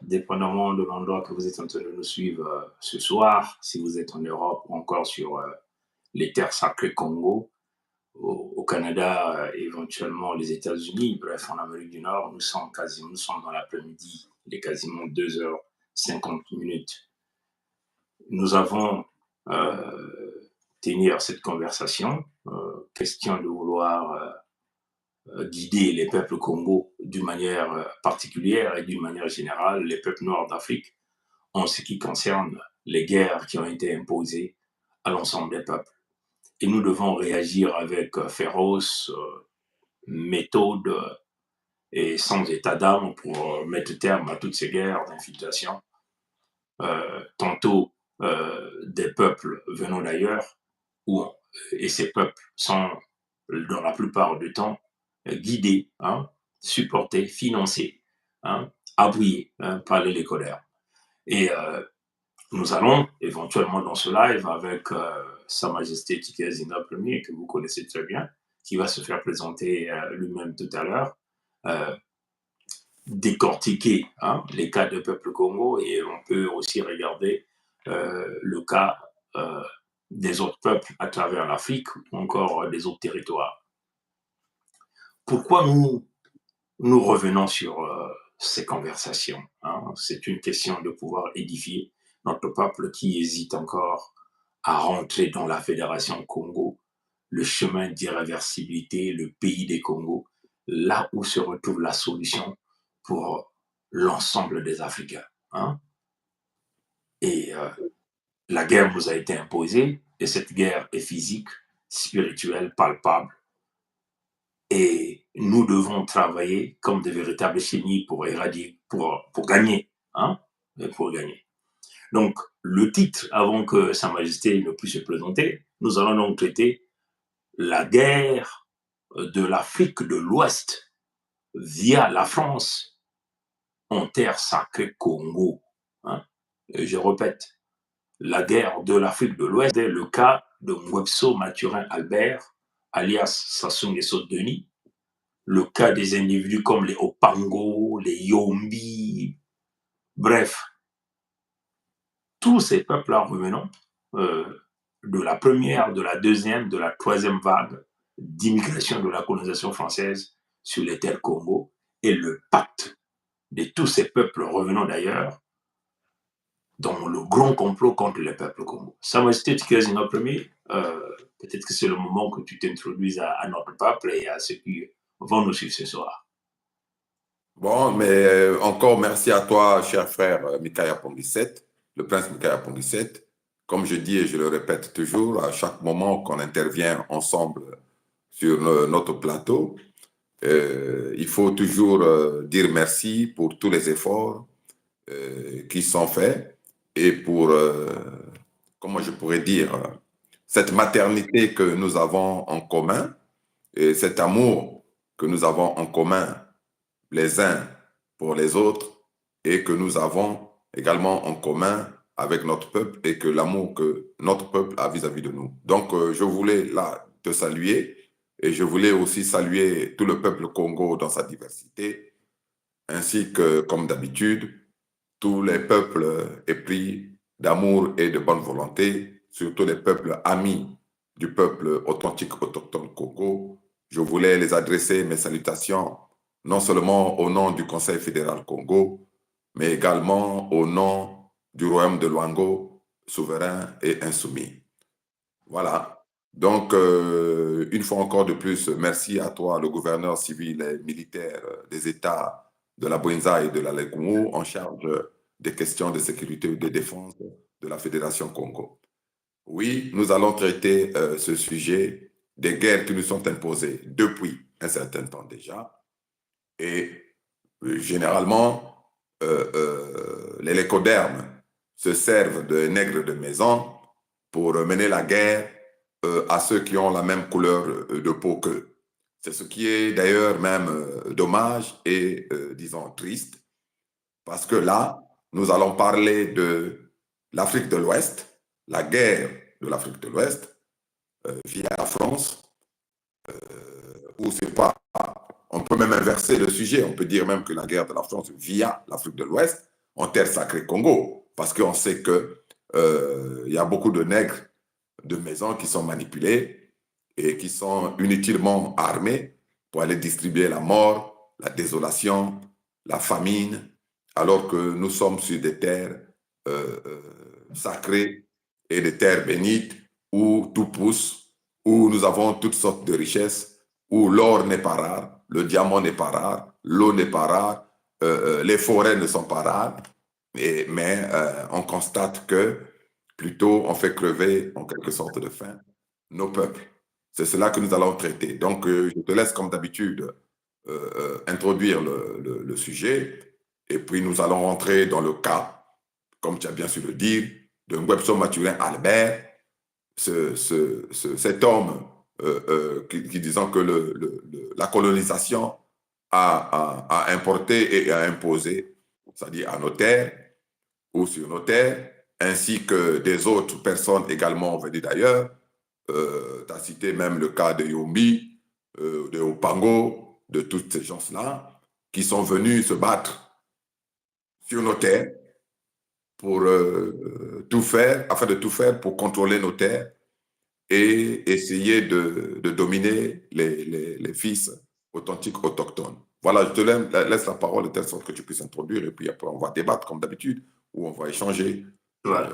dépendamment de l'endroit que vous êtes en train de nous suivre ce soir, si vous êtes en Europe ou encore sur les terres sacrées Congo, au Canada, éventuellement les États-Unis, bref, en Amérique du Nord, nous sommes dans l'après-midi, il est quasiment 2h50. Nous avons tenir cette conversation, question de vouloir guider les peuples Congo d'une manière particulière et d'une manière générale, les peuples noirs d'Afrique, en ce qui concerne les guerres qui ont été imposées à l'ensemble des peuples. Et nous devons réagir avec féroce, méthode et sans état d'âme pour mettre terme à toutes ces guerres d'infiltration. Tantôt des peuples venant d'ailleurs, et ces peuples sont, dans la plupart du temps, guidés, supportés, financés, appuyés par les décodeurs. Et nous allons éventuellement dans ce live avec Sa Majesté Tikazina Ier, que vous connaissez très bien, qui va se faire présenter lui-même tout à l'heure, décortiquer les cas de peuple Congo, et on peut aussi regarder le cas des autres peuples à travers l'Afrique ou encore des autres territoires. Pourquoi nous revenons sur ces conversations, c'est une question de pouvoir édifier notre peuple qui hésite encore à rentrer dans la Fédération Congo, le chemin d'irréversibilité, le pays des Congos, là où se retrouve la solution pour l'ensemble des Africains. Et la guerre nous a été imposée, et cette guerre est physique, spirituelle, palpable. Et nous devons travailler comme de véritables génies pour éradiquer, pour gagner. Pour gagner. Donc, le titre, avant que Sa Majesté ne puisse se présenter, nous allons donc traiter la guerre de l'Afrique de l'Ouest via la France en terre sacrée Congo. Et je répète, la guerre de l'Afrique de l'Ouest est le cas de Mwepso Mathurin Albert, alias Sassou Nguesso Denis, le cas des individus comme les Opango, les Yombi, bref, tous ces peuples-là revenant de la première, de la deuxième, de la troisième vague d'immigration de la colonisation française sur les terres Congo, et le pacte de tous ces peuples revenant d'ailleurs dans le grand complot contre les peuples Congo. Sa Majesté Tikazina Ier, peut-être que c'est le moment que tu t'introduises à notre peuple et à ceux qui vont nous suivre ce soir. Bon, mais encore merci à toi, cher frère Mikaya Pongisset, le prince Mikaya Pongisset. Comme je dis et je le répète toujours, à chaque moment qu'on intervient ensemble sur notre plateau, il faut toujours dire merci pour tous les efforts qui sont faits et pour, comment je pourrais dire, cette maternité que nous avons en commun et cet amour que nous avons en commun les uns pour les autres et que nous avons également en commun avec notre peuple et que l'amour que notre peuple a vis-à-vis de nous. Donc, je voulais là te saluer et je voulais aussi saluer tout le peuple Congo dans sa diversité, ainsi que, comme d'habitude, tous les peuples épris d'amour et de bonne volonté, surtout les peuples amis du peuple authentique autochtone Congo. Je voulais les adresser mes salutations non seulement au nom du Conseil fédéral Congo, mais également au nom du royaume de Luango, souverain et insoumis. Voilà. Donc, une fois encore de plus, merci à toi, le gouverneur civil et militaire des États de la Bouinza et de la Légoumo, en charge des questions de sécurité et de défense de la Fédération Congo. Oui, nous allons traiter ce sujet des guerres qui nous sont imposées depuis un certain temps déjà. Et généralement, les lécodermes se servent de nègres de maison pour mener la guerre à ceux qui ont la même couleur de peau qu'eux. C'est ce qui est d'ailleurs même dommage et, disons, triste, parce que là, nous allons parler de l'Afrique de l'Ouest, la guerre de l'Afrique de l'Ouest via la France, où c'est pas... On peut même inverser le sujet, on peut dire même que la guerre de la France via l'Afrique de l'Ouest, en terre sacrée Congo, parce qu'on sait que y a beaucoup de nègres de maison qui sont manipulés et qui sont inutilement armés pour aller distribuer la mort, la désolation, la famine, alors que nous sommes sur des terres sacrées et des terres bénites où tout pousse, où nous avons toutes sortes de richesses, où l'or n'est pas rare, le diamant n'est pas rare, l'eau n'est pas rare, les forêts ne sont pas rares, mais on constate que plutôt on fait crever en quelque sorte de faim nos peuples. C'est cela que nous allons traiter. Donc, je te laisse comme d'habitude introduire le sujet et puis nous allons rentrer dans le cas, comme tu as bien su le dire, de Ngwebso Mathurin Albert, cet homme qui disant que la colonisation a importé et a imposé, c'est-à-dire à nos terres ou sur nos terres, ainsi que des autres personnes également venues d'ailleurs. Tu as cité même le cas de Yombi, de Opango, de toutes ces gens-là, qui sont venus se battre sur nos terres pour tout faire, afin de tout faire pour contrôler nos terres et essayer de dominer les fils authentiques autochtones. Voilà, je te laisse la parole de telle sorte que tu puisses introduire et puis après on va débattre comme d'habitude ou on va échanger. Voilà.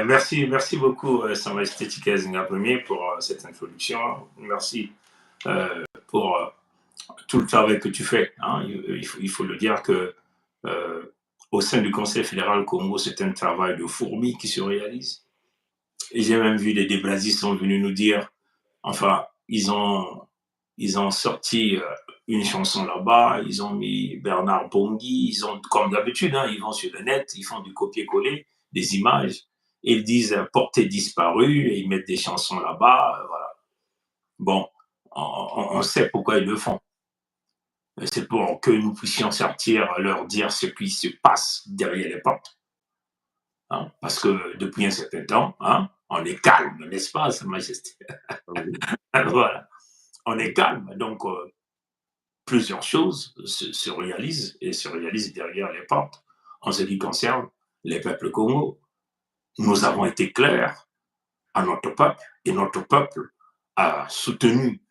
Merci, merci beaucoup, Sa Majesté Tikazinga Ier, pour cette introduction. Merci pour tout le travail que tu fais. Hein. Il faut le dire que au sein du Conseil fédéral Congo, c'est un travail de fourmi qui se réalise. Et j'ai même vu des débrasistes sont venus nous dire, enfin, ils ont sorti une chanson là-bas, ils ont mis Bernard Bongui, ils ont, comme d'habitude, hein, ils vont sur le net, ils font du copier-coller, des images, et ils disent portée disparue, et ils mettent des chansons là-bas, voilà. Bon, on sait pourquoi ils le font. C'est pour que nous puissions sortir, leur dire ce qui se passe derrière les portes. Hein, parce que depuis un certain temps, hein, on est calme, n'est-ce pas, Sa Majesté? Voilà, on est calme. Donc, plusieurs choses se réalisent et se réalisent derrière les portes. En ce qui concerne les peuples Congo, nous avons été clairs à notre peuple et notre peuple a soutenu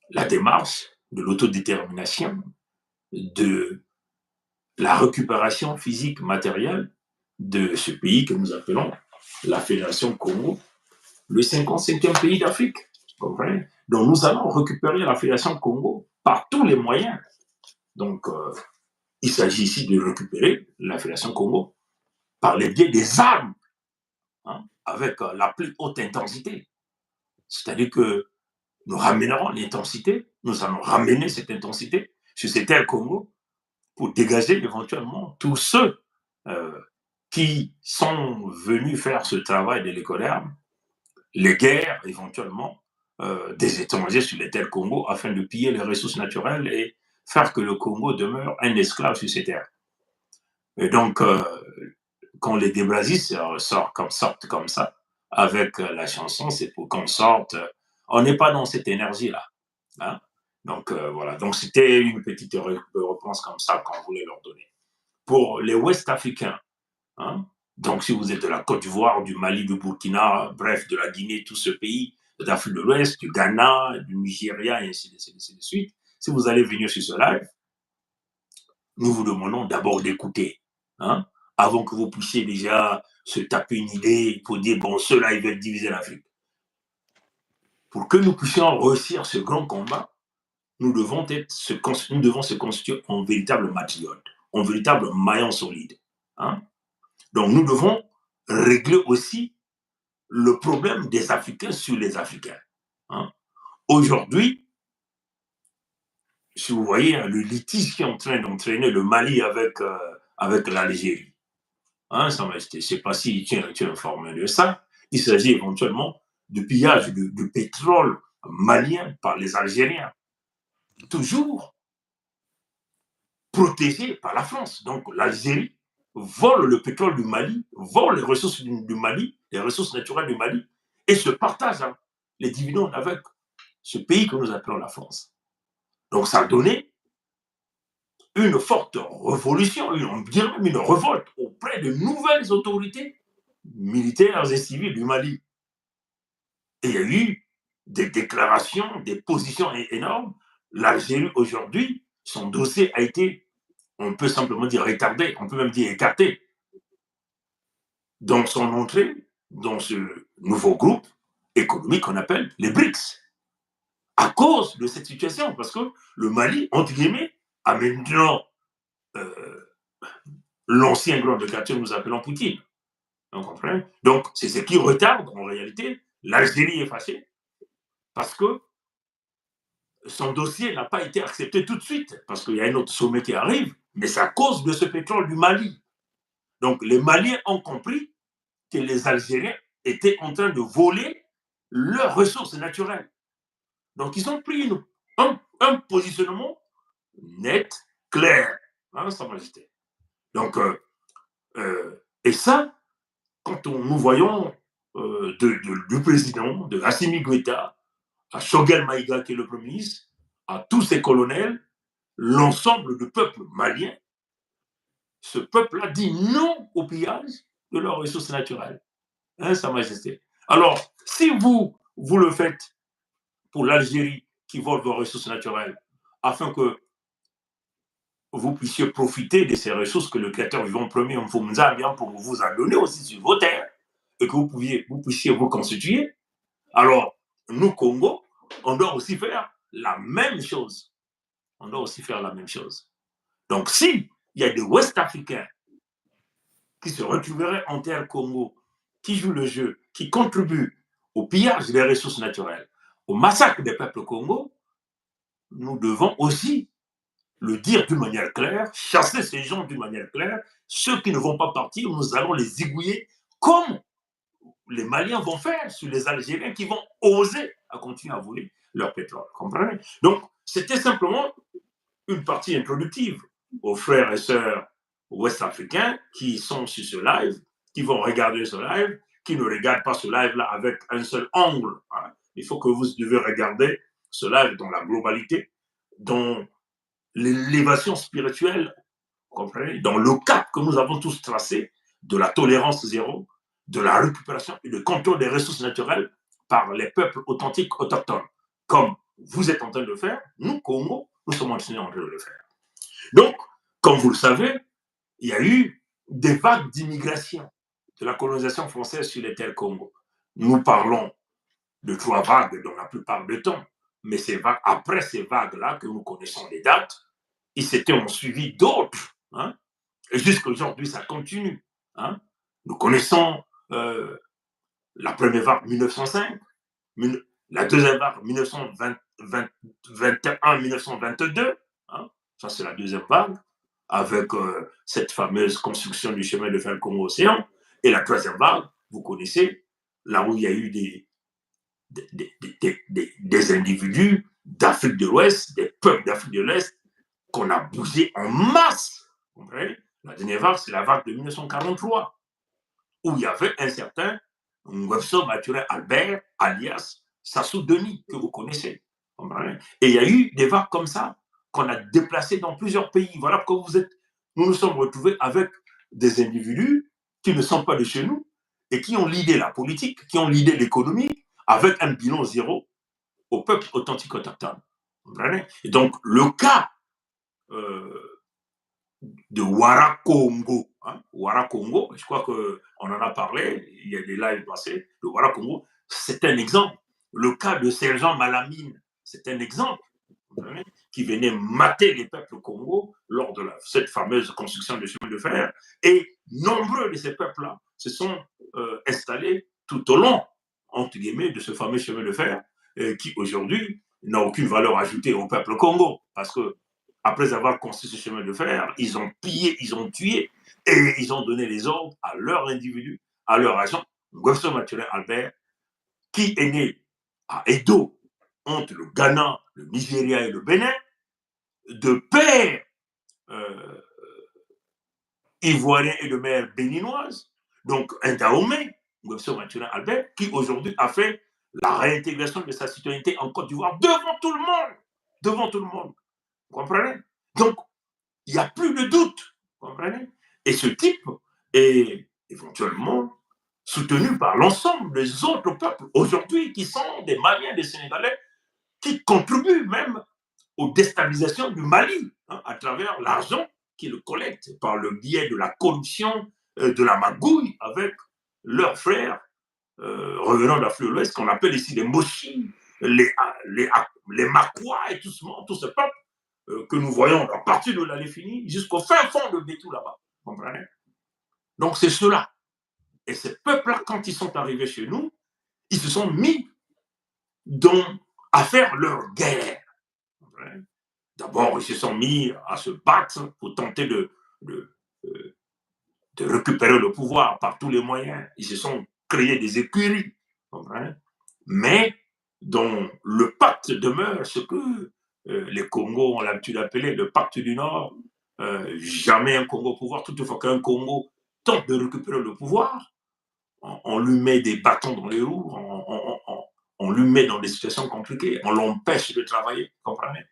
la démarche de l'autodétermination, de la récupération physique, matérielle de ce pays que nous appelons la Fédération Congo, le 55e pays d'Afrique. Comprenez? Donc nous allons récupérer la Fédération Congo par tous les moyens. Donc il s'agit ici de récupérer la Fédération Congo par les biais des armes, hein, avec la plus haute intensité. C'est-à-dire que nous ramènerons l'intensité, nous allons ramener cette intensité sur ces terres Congo pour dégager éventuellement tous ceux qui sont venus faire ce travail de l'écoderme, les guerres éventuellement des étrangers sur les terres Congo afin de piller les ressources naturelles et faire que le Congo demeure un esclave sur ces terres. Et donc, quand les débrasistes sortent comme ça, avec la chanson, c'est pour qu'on sorte. On n'est pas dans cette énergie-là. Hein? Donc, voilà. Donc, c'était une petite réponse comme ça qu'on voulait leur donner. Pour les Ouest-Africains, hein? Donc, si vous êtes de la Côte d'Ivoire, du Mali, du Burkina, bref, de la Guinée, tout ce pays, d'Afrique de l'Ouest, du Ghana, du Nigeria, et ainsi de suite, si vous allez venir sur ce live, nous vous demandons d'abord d'écouter, hein, avant que vous puissiez déjà se taper une idée pour dire, bon, ceux-là, ils veulent diviser l'Afrique. Pour que nous puissions réussir ce grand combat, nous devons se constituer en véritable matriote, en véritable maillon solide. Hein. Donc, nous devons régler aussi le problème des Africains sur les Africains. Hein. Aujourd'hui, si vous voyez le litige qui est en train d'entraîner le Mali avec l'Algérie, hein, je ne sais pas si tu es informé de ça, il s'agit éventuellement de pillage de pétrole malien par les Algériens, toujours protégé par la France. Donc l'Algérie vole le pétrole du Mali, vole les ressources du Mali, les ressources naturelles du Mali, et se partage les dividendes avec ce pays que nous appelons la France. Donc ça a donné une forte révolution, on dirait même une révolte auprès de nouvelles autorités militaires et civiles du Mali. Et il y a eu des déclarations, des positions énormes. L'Algérie, aujourd'hui, son dossier a été, on peut simplement dire retardé, on peut même dire écarté. Dans son entrée dans ce nouveau groupe économique qu'on appelle les BRICS, à cause de cette situation, parce que le Mali, entre guillemets, a maintenant l'ancien grand dictateur, nous appelons Poutine. On comprend? Donc, c'est ce qui retarde, en réalité, l'Algérie est fâchée, parce que son dossier n'a pas été accepté tout de suite, parce qu'il y a un autre sommet qui arrive, mais c'est à cause de ce pétrole du Mali. Donc, les Maliens ont compris que les Algériens étaient en train de voler leurs ressources naturelles. Donc, ils ont pris un positionnement net, clair, hein, Sa Majesté. Donc, et ça, quand nous voyons du président, de Assimi Goïta, à Choguel Maïga, qui est le Premier ministre, à tous ses colonels, l'ensemble du peuple malien, ce peuple-là dit non au pillage de leurs ressources naturelles, hein, Sa Majesté. Alors, si vous le faites pour l'Algérie qui vole vos ressources naturelles, afin que vous puissiez profiter de ces ressources que le Créateur vivant premier en pour vous a donné aussi sur vos terres, et que vous puissiez vous constituer, alors nous, Congo, on doit aussi faire la même chose. On doit aussi faire la même chose. Donc, s'il y a des Ouest-Africains qui se retrouveraient en terre Congo, qui jouent le jeu, qui contribuent au pillage des ressources naturelles, au massacre des peuples Congo, nous devons aussi le dire d'une manière claire, chasser ces gens d'une manière claire. Ceux qui ne vont pas partir, nous allons les zigouiller comme les Maliens vont faire sur les Algériens qui vont oser à continuer à voler leur pétrole. Comprenez? Donc, c'était simplement une partie introductive aux frères et sœurs ouest-africains qui sont sur ce live, qui vont regarder ce live, qui ne regardent pas ce live-là avec un seul angle. Hein. Il faut que vous devez regarder ce live dans la globalité, dans l'élévation spirituelle, comprenez, dans le cap que nous avons tous tracé de la tolérance zéro, de la récupération et du contrôle des ressources naturelles par les peuples authentiques autochtones, comme vous êtes en train de le faire, nous, Congo, nous sommes en train de le faire. Donc, comme vous le savez, il y a eu des vagues d'immigration de la colonisation française sur les terres Congo. Nous parlons de 3 vagues dans la plupart du temps, mais après ces vagues-là, que nous connaissons les dates, ils s'étaient en suivi d'autres. Hein, et jusqu'à aujourd'hui, ça continue. Hein. Nous connaissons la première vague 1905, la deuxième vague 1921-1922. Hein, ça, c'est la deuxième vague, avec cette fameuse construction du chemin de fer Congo-Océan. Et la troisième vague, vous connaissez, là où il y a eu des individus d'Afrique de l'Ouest, des peuples d'Afrique de l'Est, qu'on a bougé en masse. Vous comprenez? La dernière vague, c'est la vague de 1943, où il y avait un certain Ngwefso Maturé Albert, alias Sassou Denis, que vous connaissez. Vous comprenez? Et il y a eu des vagues comme ça qu'on a déplacées dans plusieurs pays. Voilà pourquoi nous nous sommes retrouvés avec des individus qui ne sont pas de chez nous et qui ont l'idée la politique, qui ont l'idée l'économie, avec un bilan zéro au peuple authentique autochtone. Et donc, le cas de Ouara Congo. Hein, Ouara Congo, je crois qu'on en a parlé, il y a des lives passés, de Ouara Congo, c'est un exemple. Le cas de Sergent Malamine, c'est un exemple hein, qui venait mater les peuples Congo lors de cette fameuse construction du chemin de fer. Et nombreux de ces peuples-là se sont installés tout au long, entre guillemets, de ce fameux chemin de fer qui aujourd'hui n'a aucune valeur ajoutée au peuple Congo. Parce que après avoir construit ce chemin de fer, ils ont pillé, ils ont tué et ils ont donné les ordres à leur individu, à leur agent, Ngwefso Maturé Albert, qui est né à Edo, entre le Ghana, le Nigeria et le Bénin, de père ivoirien et de mère béninoise, donc un Dahomey, Ngwefso Maturé Albert, qui aujourd'hui a fait la réintégration de sa citoyenneté en Côte d'Ivoire devant tout le monde. Devant tout le monde. Vous comprenez? Donc, il n'y a plus de doute. Vous comprenez? Et ce type est éventuellement soutenu par l'ensemble des autres peuples aujourd'hui qui sont des Maliens, des Sénégalais, qui contribuent même aux déstabilisations du Mali à travers l'argent qu'ils collectent par le biais de la corruption, de la magouille avec leurs frères revenant d'Afrique de l'Ouest, qu'on appelle ici les Moshi, les, les, les Makwa et tout ce peuple que nous voyons à partir de l'Aléfini jusqu'au fin fond de Bétou là-bas. Comprenez? Donc c'est cela. Et ces peuples-là, quand ils sont arrivés chez nous, ils se sont mis à faire leur guerre. D'abord, ils se sont mis à se battre pour tenter de récupérer le pouvoir par tous les moyens. Ils se sont créés des écuries. Mais dont le pacte demeure, ce que les Congos ont l'habitude d'appeler le pacte du Nord. Jamais un Congo au pouvoir, toutefois qu'un Congo tente de récupérer le pouvoir, on lui met des bâtons dans les roues, on lui met dans des situations compliquées, on l'empêche de travailler, comprenez?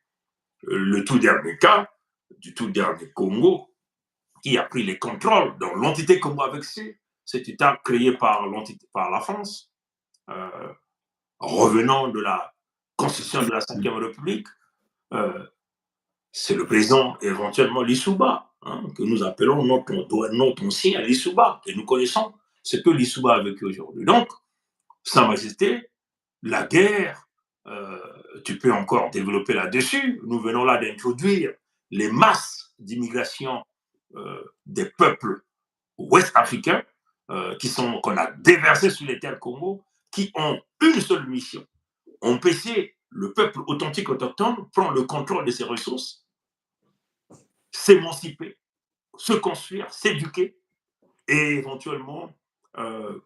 Le tout dernier cas, du tout dernier Congo, qui a pris les contrôles dans l'entité Congo avec cet État créé par la France, revenant de la constitution de la Ve République, c'est le président éventuellement Lissouba, que nous appelons notre ancien Lissouba, et nous connaissons ce que Lissouba a vécu aujourd'hui. Donc, Sa Majesté, la guerre, tu peux encore développer là-dessus. Nous venons là d'introduire les masses d'immigration des peuples ouest-africains qu'on a déversés sur les terres Congo, qui ont une seule mission: empêcher le peuple authentique autochtone prendre le contrôle de ses ressources, s'émanciper, se construire, s'éduquer, et éventuellement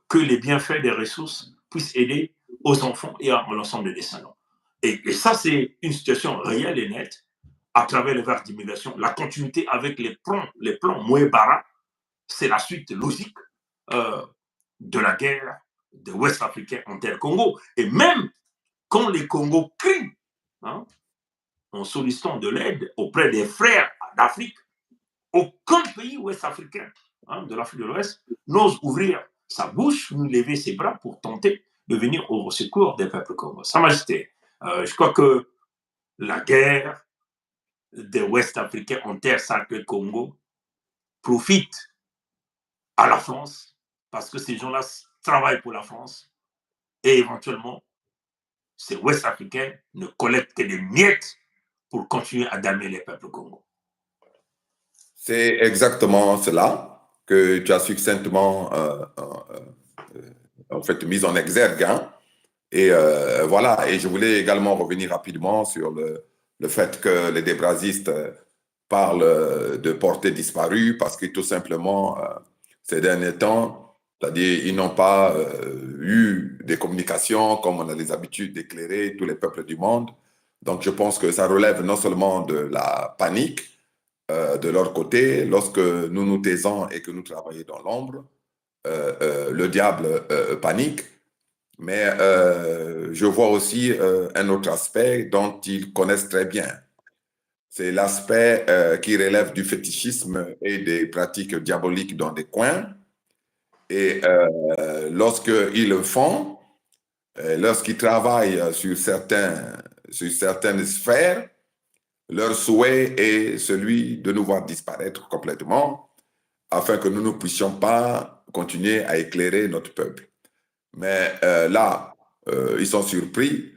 que les bienfaits des ressources puissent aider aux enfants et à l'ensemble des descendants. Et ça, c'est une situation réelle et nette à travers les vagues d'immigration. La continuité avec les plans Mouébara, c'est la suite logique de la guerre des Ouest-Africains en terre Congo. Et même quand les Congos crient en sollicitant de l'aide auprès des frères d'Afrique, aucun pays ouest-africain de l'Afrique de l'Ouest n'ose ouvrir sa bouche ni lever ses bras pour tenter de venir au secours des peuples congolais. Sa Majesté, je crois que la guerre des Ouest-Africains en terre sacrée Congo profite à la France parce que ces gens-là travaillent pour la France et éventuellement ces Ouest-Africains ne collectent que des miettes pour continuer à damner les peuples congolais. C'est exactement cela que tu as succinctement en fait mis en exergue. Et voilà, et je voulais également revenir rapidement sur le fait que les débrasistes parlent de portée disparue parce que tout simplement, ces derniers temps, c'est-à-dire ils n'ont pas eu des communications comme on a les habitudes d'éclairer tous les peuples du monde. Donc je pense que ça relève non seulement de la panique de leur côté, lorsque nous nous taisons et que nous travaillons dans l'ombre, le diable panique. Mais je vois aussi un autre aspect dont ils connaissent très bien. C'est l'aspect qui relève du fétichisme et des pratiques diaboliques dans des coins. Et lorsqu'ils le font, lorsqu'ils travaillent sur certaines sphères, leur souhait est celui de nous voir disparaître complètement afin que nous ne puissions pas continuer à éclairer notre peuple. Mais là, ils sont surpris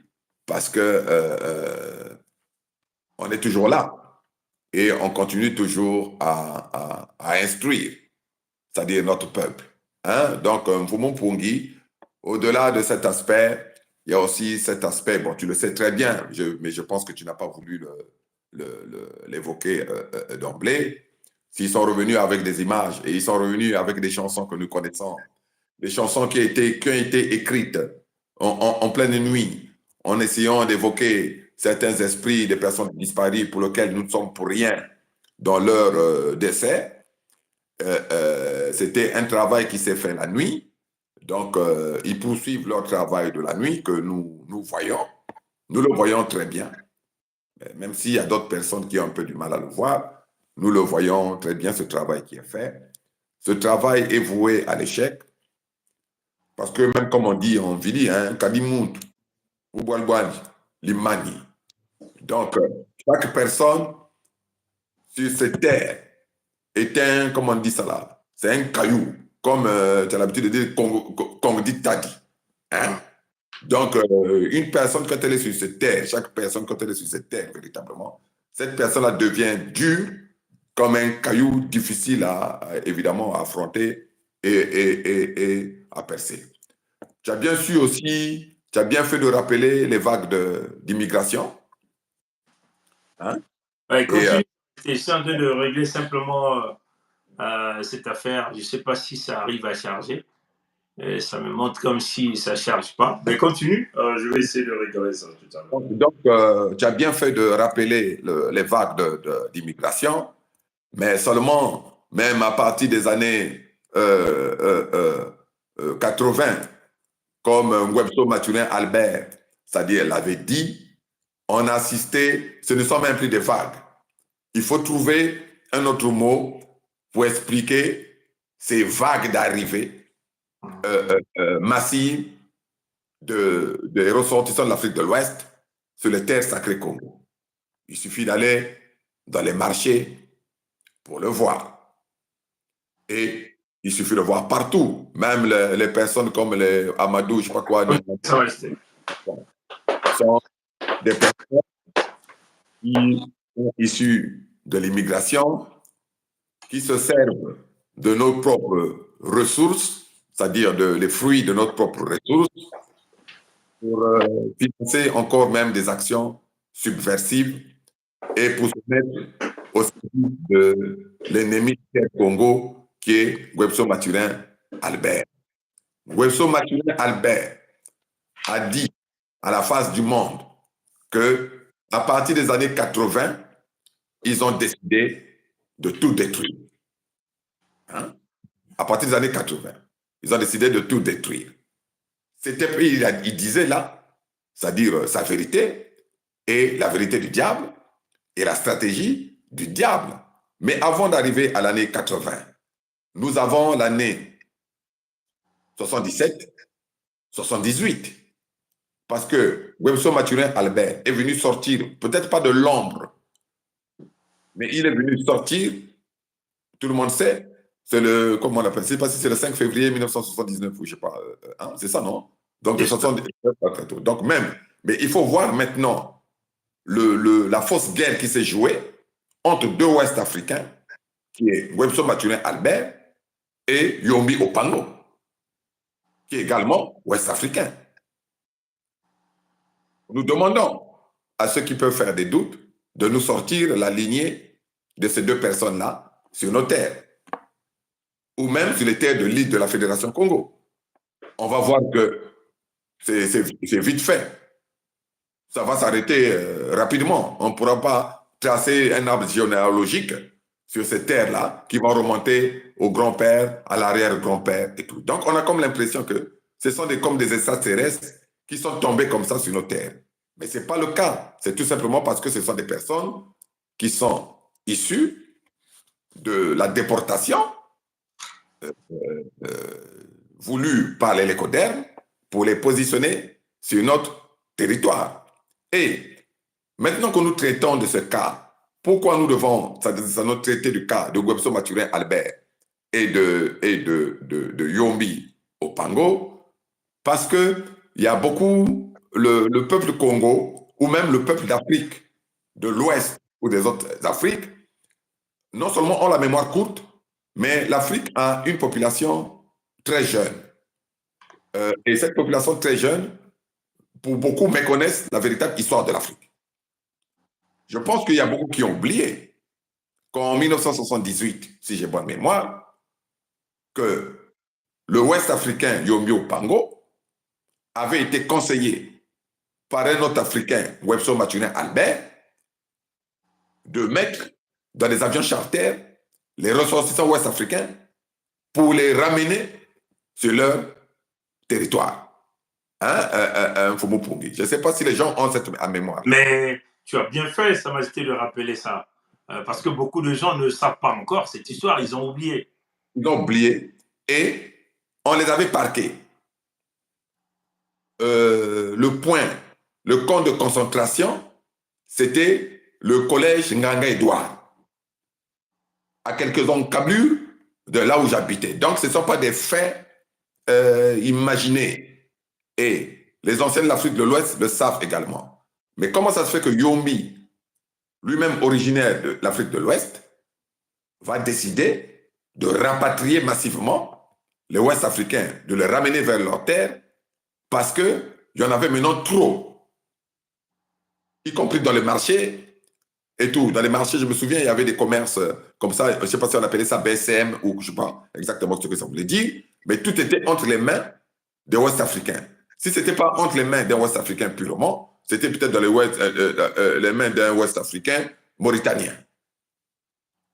parce que on est toujours là et on continue toujours à instruire, c'est-à-dire notre peuple. Donc, Mfumu Pungi, au-delà de cet aspect, il y a aussi cet aspect, bon, tu le sais très bien, mais je pense que tu n'as pas voulu l'évoquer d'emblée. S'ils sont revenus avec des images et ils sont revenus avec des chansons que nous connaissons, des chansons qui ont été écrites en pleine nuit, en essayant d'évoquer certains esprits des personnes disparues pour lesquelles nous ne sommes pour rien dans leur décès. C'était un travail qui s'est fait la nuit. Donc, ils poursuivent leur travail de la nuit que nous voyons. Nous le voyons très bien. Même s'il y a d'autres personnes qui ont un peu du mal à le voir, nous le voyons très bien, ce travail qui est fait. Ce travail est voué à l'échec, parce que même comme on dit en Vili, hein, Kadimout, Oubalbani, Limani. Donc, chaque personne sur cette terre est un, comment on dit ça là, c'est un caillou, comme tu as l'habitude de dire, comme dit Tadi. Hein? Donc, une personne, quand elle est sur cette terre, chaque personne, quand elle est sur cette terre, véritablement, cette personne-là devient dure comme un caillou difficile évidemment, à affronter et à percer. Tu as bien su aussi, tu as bien fait de rappeler les vagues d'immigration. Hein? Ouais, continue. Je suis en train de régler simplement cette affaire. Je ne sais pas si ça arrive à charger. Et ça me montre comme si ça ne charge pas. Mais continue. Je vais essayer de régler ça tout à l'heure. Donc, tu as bien fait de rappeler les vagues d'immigration, mais seulement, même à partir des années 80, comme Webster Mathurin Albert, c'est-à-dire l'avait dit, on a assisté, ce ne sont même plus des vagues. Il faut trouver un autre mot pour expliquer ces vagues d'arrivée massives de ressortissants de l'Afrique de l'Ouest sur les terres sacrées Congo. Il suffit d'aller dans les marchés pour le voir. Et il suffit de voir partout, même les personnes comme les Amadou, je ne sais pas quoi, sont des personnes qui sont issues de l'immigration, qui se servent de nos propres ressources, c'est-à-dire les fruits de notre propre ressources, pour financer encore même des actions subversives et pour se mettre au service de l'ennemi du Congo qui est Webster Mathurin Albert. Webster Mathurin Albert a dit à la face du monde que à partir des années 80, ils ont décidé de tout détruire. Hein? À partir des années 80, ils ont décidé de tout détruire. Il disait là, c'est-à-dire sa vérité et la vérité du diable et la stratégie du diable. Mais avant d'arriver à l'année 80, nous avons l'année 77, 78. Parce que Webster Mathurin Albert est venu sortir, peut-être pas de l'ombre, mais il est venu sortir, tout le monde sait, c'est le, comment on appelle, je ne sais pas si c'est le 5 février 1979 ou je ne sais pas, hein, c'est ça, non? Donc, de 79, donc même, mais il faut voir maintenant la fausse guerre qui s'est jouée entre deux Ouest-Africains, qui est Webster Mathurin Albert et Yombi Opango, qui est également Ouest-Africain. Nous demandons à ceux qui peuvent faire des doutes de nous sortir la lignée de ces deux personnes-là sur nos terres, ou même sur les terres de l'île de la Fédération Congo. On va voir que c'est vite fait. Ça va s'arrêter rapidement. On ne pourra pas tracer un arbre généalogique sur ces terres-là qui vont remonter au grand-père, à l'arrière-grand-père et tout. Donc, on a comme l'impression que ce sont comme des extraterrestres qui sont tombés comme ça sur nos terres. Mais ce n'est pas le cas. C'est tout simplement parce que ce sont des personnes qui sont issues de la déportation voulue par les lécodermes pour les positionner sur notre territoire. Et maintenant que nous traitons de ce cas, pourquoi nous devons traiter du cas de Webster Mathurin Albert et de Yombi Opango? Parce qu'il y a beaucoup, le peuple Congo, ou même le peuple d'Afrique, de l'Ouest ou des autres Afriques, non seulement ont la mémoire courte, mais l'Afrique a une population très jeune. Et cette population très jeune, pour beaucoup, méconnaissent la véritable histoire de l'Afrique. Je pense qu'il y a beaucoup qui ont oublié qu'en 1978, si j'ai bonne mémoire, que le Ouest africain Yombi Opango avait été conseillé par un autre Africain, Webster Mathurin Albert, de mettre dans des avions charters les ressortissants ouest-africains pour les ramener sur leur territoire. Hein, je ne sais pas si les gens ont cette mémoire. Mais tu as bien fait, Sa Majesté, de rappeler ça. Parce que beaucoup de gens ne savent pas encore cette histoire, ils ont oublié. Ils ont oublié et on les avait parqués. Le camp de concentration, c'était le collège Nganga Edouard, à quelques encablures de là où j'habitais. Donc, ce ne sont pas des faits imaginés. Et les anciens de l'Afrique de l'Ouest le savent également. Mais comment ça se fait que Yombi, lui-même originaire de l'Afrique de l'Ouest, va décider de rapatrier massivement les Ouest-Africains, de les ramener vers leur terre, parce qu'il y en avait maintenant trop, y compris dans les marchés et tout. Dans les marchés, je me souviens, il y avait des commerces comme ça, je ne sais pas si on appelait ça BCM ou je ne sais pas exactement ce que ça voulait dire, mais tout était entre les mains des Ouest-Africains. Si ce n'était pas entre les mains d'un Ouest-Africain purement, c'était peut-être dans les mains d'un Ouest-Africain mauritanien.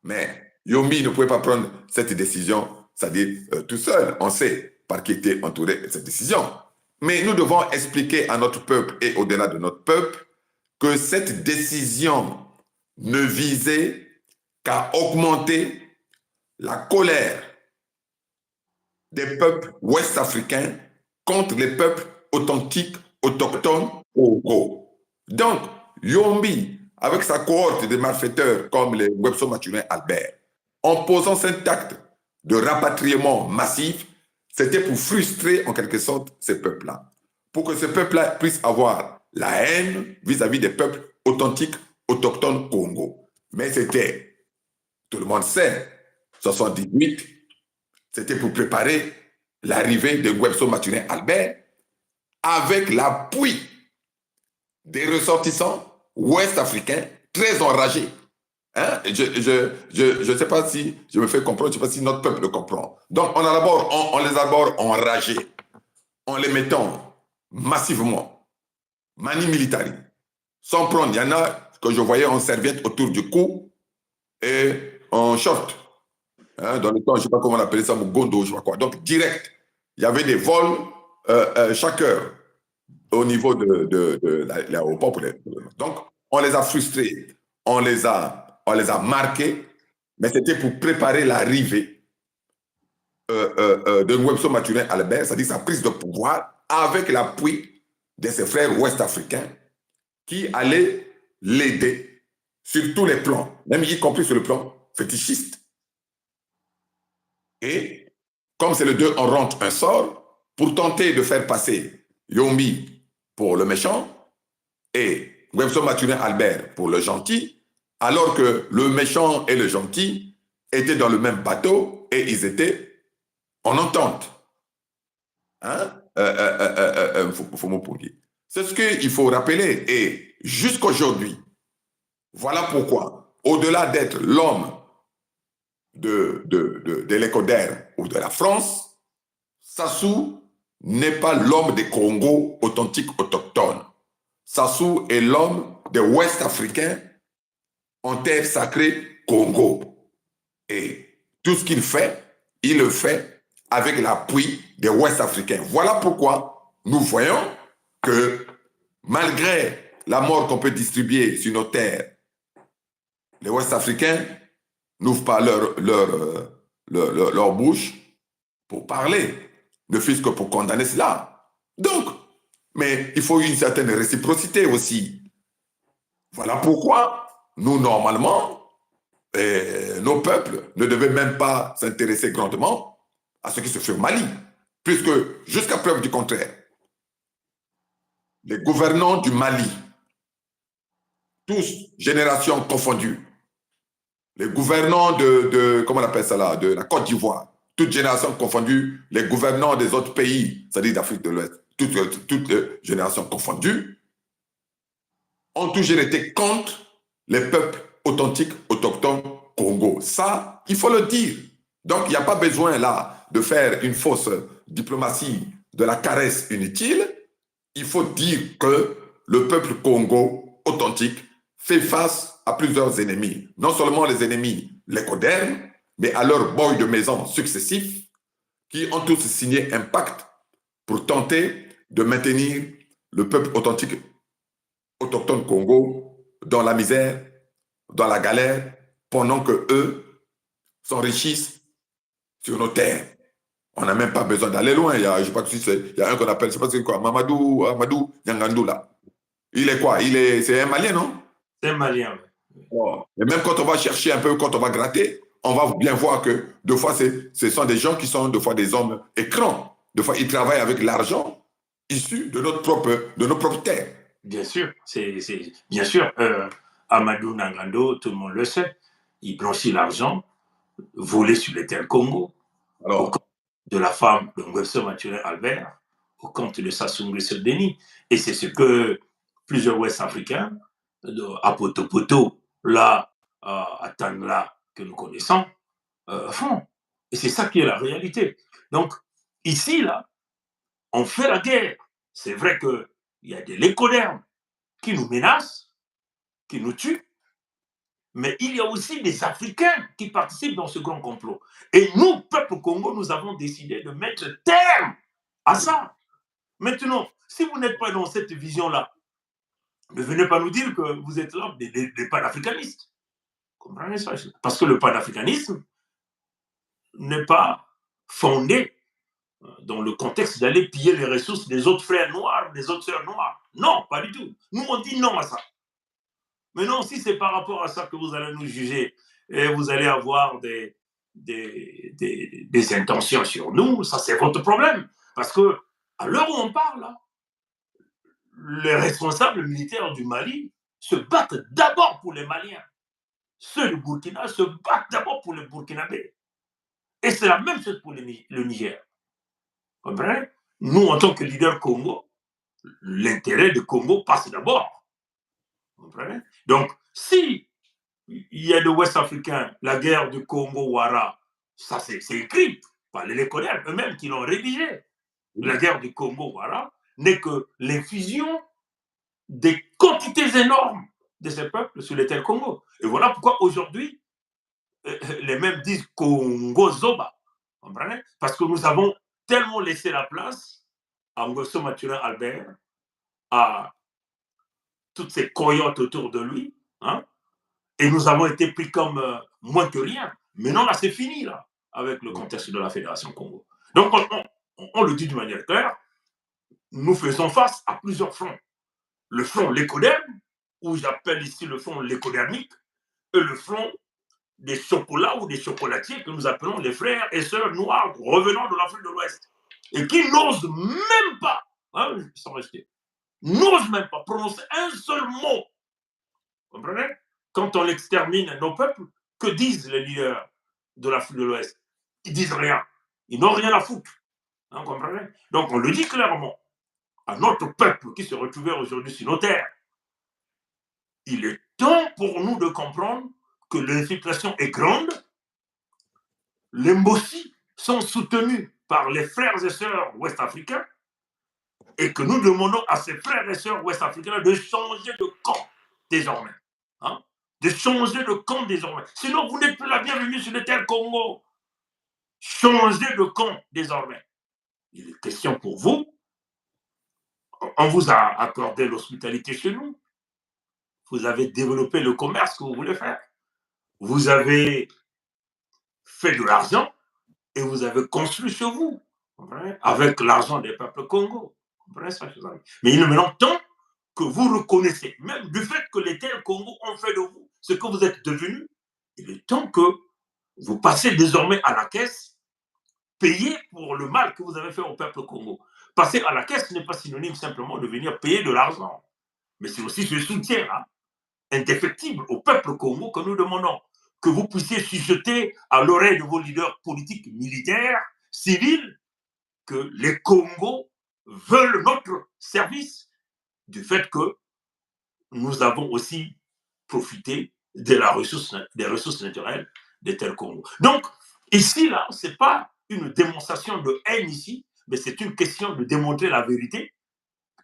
Mais Yombi ne pouvait pas prendre cette décision, c'est-à-dire tout seul. On sait par qui était entouré cette décision. Mais nous devons expliquer à notre peuple et au-delà de notre peuple que cette décision ne visait qu'à augmenter la colère des peuples ouest-africains contre les peuples authentiques, autochtones au Congo. Donc, Yombi, avec sa cohorte de malfaiteurs comme les Webso Maturin Albert, en posant cet acte de rapatriement massif, c'était pour frustrer en quelque sorte ces peuples-là. Pour que ces peuples-là puissent avoir la haine vis-à-vis des peuples authentiques, autochtones Congo. Mais c'était, tout le monde sait, 78, c'était pour préparer l'arrivée de Webso Maturin Albert avec l'appui des ressortissants ouest-africains très enragés. Hein? Je ne sais pas si je me fais comprendre, je ne sais pas si notre peuple le comprend. Donc, on les a d'abord enragés en les mettant massivement, mani militari, sans prendre. Il y en a que je voyais en serviette autour du cou et en short. Hein? Dans le temps, je ne sais pas comment on appelait ça, Mugondo, je ne sais pas quoi. Donc, direct. Il y avait des vols chaque heure au niveau de l'aéroport. Donc, on les a frustrés, on les a marqués, mais c'était pour préparer l'arrivée de Webso Maturin Albert, c'est-à-dire sa prise de pouvoir avec l'appui de ses frères ouest-africains qui allaient l'aider sur tous les plans, même y compris sur le plan fétichiste. Et comme c'est le deux, on rentre un sort pour tenter de faire passer Yombi pour le méchant et Webso Maturin Albert pour le gentil, alors que le méchant et le gentil étaient dans le même bateau et ils étaient en entente. Hein? C'est ce qu'il faut rappeler. Et jusqu'aujourd'hui, voilà pourquoi, au-delà d'être l'homme de l'Écoder ou de la France, Sassou n'est pas l'homme des Congo authentiques autochtones. Sassou est l'homme des Ouest-Africains en terre sacrée Congo. Et tout ce qu'il fait, il le fait avec l'appui des Ouest-Africains. Voilà pourquoi nous voyons que malgré la mort qu'on peut distribuer sur nos terres, les Ouest-Africains n'ouvrent pas leur bouche pour parler, ne fût-ce que pour condamner cela. Donc, mais il faut une certaine réciprocité aussi. Voilà pourquoi nous, normalement, nos peuples ne devaient même pas s'intéresser grandement à ce qui se fait au Mali, puisque, jusqu'à preuve du contraire, les gouvernants du Mali, tous générations confondues, les gouvernants comment on appelle ça là, de la Côte d'Ivoire, toutes générations confondues, les gouvernants des autres pays, c'est-à-dire d'Afrique de l'Ouest, toutes générations confondues, ont toujours été contre les peuples authentiques, autochtones, Congo. Ça, il faut le dire. Donc, il n'y a pas besoin là de faire une fausse diplomatie de la caresse inutile. Il faut dire que le peuple Congo authentique fait face à plusieurs ennemis. Non seulement les ennemis lécodernes, mais à leurs boys de maison successifs qui ont tous signé un pacte pour tenter de maintenir le peuple authentique autochtone Congo dans la misère, dans la galère pendant que eux s'enrichissent sur nos terres. On n'a même pas besoin d'aller loin. Je sais pas si il y a un qu'on appelle, je sais pas c'est quoi, Amadou Nyangandou là. Il est quoi? C'est un Malien, non? C'est un Malien. Oui. Oh. Et même quand on va chercher un peu, quand on va gratter, on va bien voir que deux fois, ce sont des gens qui sont deux fois des hommes écrans. Deux fois, ils travaillent avec l'argent issu de nos propres terres. Bien sûr, bien sûr. Amadou Nangando, tout le monde le sait, il blanchit l'argent volé sur les terres Congo, au compte Alors, de la femme de Ngweso Mathurin Albert, au compte de Sassou Nguesso Denis. Et c'est ce que plusieurs Ouest-Africains, à Potopoto, là, à Tangla, que nous connaissons, font. Et c'est ça qui est la réalité. Donc, ici, là, on fait la guerre. C'est vrai qu'il y a des lécodermes qui nous menacent, qui nous tuent, mais il y a aussi des Africains qui participent dans ce grand complot. Et nous, peuple Congo, nous avons décidé de mettre terme à ça. Maintenant, si vous n'êtes pas dans cette vision-là, ne venez pas nous dire que vous êtes là des panafricanistes. Comprenez ça? Parce que le panafricanisme n'est pas fondé dans le contexte d'aller piller les ressources des autres frères noirs, des autres sœurs noires. Non, pas du tout. Nous, on dit non à ça. Mais non, si c'est par rapport à ça que vous allez nous juger et vous allez avoir des intentions sur nous, ça c'est votre problème. Parce que à l'heure où on parle, là, les responsables militaires du Mali se battent d'abord pour les Maliens. Ceux du Burkina se battent d'abord pour les Burkinabés. Et c'est la même chose pour le Niger. Vous comprenez? Nous, en tant que leader Congo, l'intérêt du Congo passe d'abord. Vous comprenez? Donc, si il y a de Ouest-Africains, la guerre du Congo-Wara, ça c'est écrit par les Léconais eux-mêmes qui l'ont rédigé. La guerre du Congo-Wara n'est que l'infusion des quantités énormes de ces peuples sur les terres Congo. Et voilà pourquoi aujourd'hui, les mêmes disent Congo-Zoba. Parce que nous avons tellement laissé la place à Ngosso Mathurin Albert, à toutes ces coyotes autour de lui, hein, et nous avons été pris comme moins que rien. Mais non, là, c'est fini, là, avec le contexte de la Fédération Congo. Donc, on le dit de manière claire, nous faisons face à plusieurs fronts. Le front lécoderme, ou j'appelle ici le front lécodermique, et le front des chocolats ou des chocolatiers que nous appelons les frères et sœurs noirs revenant de l'Afrique de l'Ouest. Et qui n'osent même pas, hein, sans rester, n'osent même pas prononcer un seul mot. Vous comprenez? Quand on extermine nos peuples, que disent les leaders de l'Afrique de l'Ouest? Ils disent rien. Ils n'ont rien à foutre. Hein, vous comprenez? Donc on le dit clairement à notre peuple qui se retrouvait aujourd'hui sur nos terres. Il est temps pour nous de comprendre que l'infiltration est grande, les Mbossi sont soutenus par les frères et sœurs ouest-africains et que nous demandons à ces frères et sœurs ouest-africains de changer de camp désormais. Hein? De changer de camp désormais. Sinon, vous n'êtes plus la bienvenue sur les terres Congo. Changez de camp désormais. Il est question pour vous. On vous a accordé l'hospitalité chez nous. Vous avez développé le commerce que vous voulez faire. Vous avez fait de l'argent et vous avez construit chez vous. Avec l'argent des peuples Congo. Mais il est maintenant temps que vous reconnaissez, même du fait que les terres Congo ont fait de vous ce que vous êtes devenu, il est temps que vous passez désormais à la caisse, payer pour le mal que vous avez fait au peuple Congo. Passer à la caisse n'est pas synonyme simplement de venir payer de l'argent, mais c'est aussi ce soutien indéfectible au peuple Congo que nous demandons, que vous puissiez chuchoter à l'oreille de vos leaders politiques, militaires, civils, que les Congos veulent notre service, du fait que nous avons aussi profité des ressources naturelles des terres Congo. Donc, ici, là, ce n'est pas une démonstration de haine ici, mais c'est une question de démontrer la vérité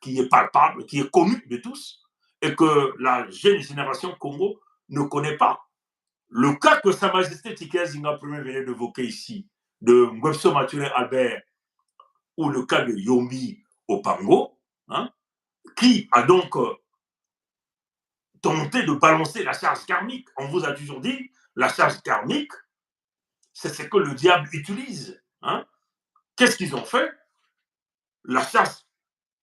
qui est palpable, qui est connue de tous, et que la jeune génération Congo ne connaît pas. Le cas que Sa Majesté Tika Zinga Premier venait d'évoquer ici, de Ngweso Mathurin Albert, ou le cas de Yombi Opango, hein, qui a donc tenté de balancer la charge karmique. On vous a toujours dit, la charge karmique, c'est ce que le diable utilise. Hein? Qu'est-ce qu'ils ont fait? La charge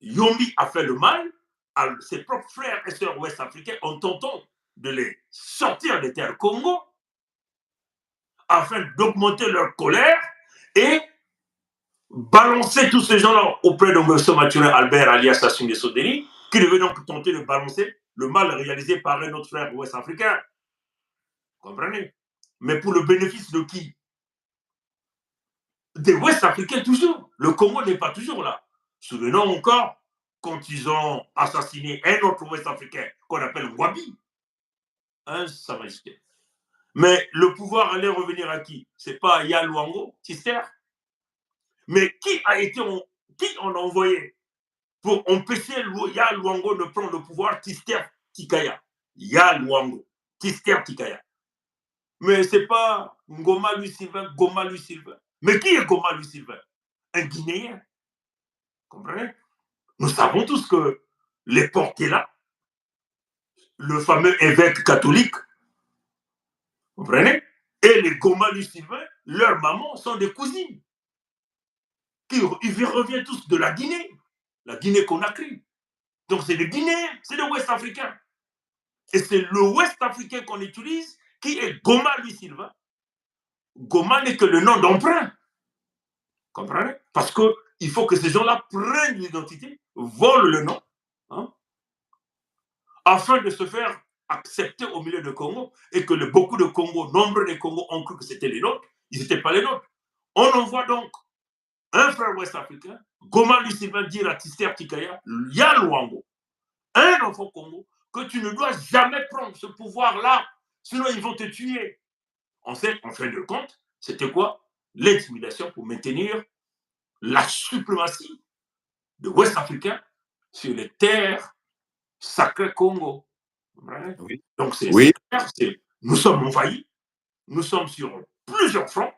Yombi a fait le mal à ses propres frères et sœurs ouest-africains en tentant de les sortir des terres Congo afin d'augmenter leur colère et balancer tous ces gens-là auprès de M. Mathurin Albert alias Sassou Nguesso Deni, qui devait donc tenter de balancer le mal réalisé par un autre frère ouest-africain. Comprenez? Mais pour le bénéfice de qui? Des ouest-africains toujours. Le Congo n'est pas toujours là. Souvenons encore quand ils ont assassiné un autre ouest-africain qu'on appelle Wabi. Hein, ça va risquer. Mais le pouvoir allait revenir à qui? C'est pas Ya Luango, Tister. Mais qui on a envoyé pour empêcher Ya Luango de prendre le pouvoir? Tister Tikaya. Ya Luango, Tister Tikaya. Mais c'est pas Ngoma Louis Sylvain, Goma Louis Sylvain. Mais qui est Goma Louis Sylvain? Un Guinéen. Comprenez? Nous savons tous que les Portela, le fameux évêque catholique, vous comprenez? Et les Goma Louis Sylvain, leurs mamans sont des cousines. Ils reviennent tous de la Guinée Conakry. Donc c'est des Guinéens, c'est des Ouest-Africains. Et c'est le Ouest-Africain qu'on utilise qui est Goma Louis Sylvain. Goma n'est que le nom d'emprunt. Comprenez? Parce qu'il faut que ces gens-là prennent l'identité, volent le nom, hein, afin de se faire accepter au milieu de Congo et que beaucoup de Congo, nombre de Congo ont cru que c'était les nôtres. Ils n'étaient pas les nôtres. On envoie donc un frère ouest-africain, Goma Louis Sylvain, dire à Tister Tikaya, Ya Luango, un enfant Congo, que tu ne dois jamais prendre ce pouvoir-là, sinon ils vont te tuer. En fin de compte, c'était quoi? L'intimidation pour maintenir la suprématie de Ouest-Africains sur les terres sacrées Congo. Oui. Donc, Oui. nous sommes envahis, nous sommes sur plusieurs fronts.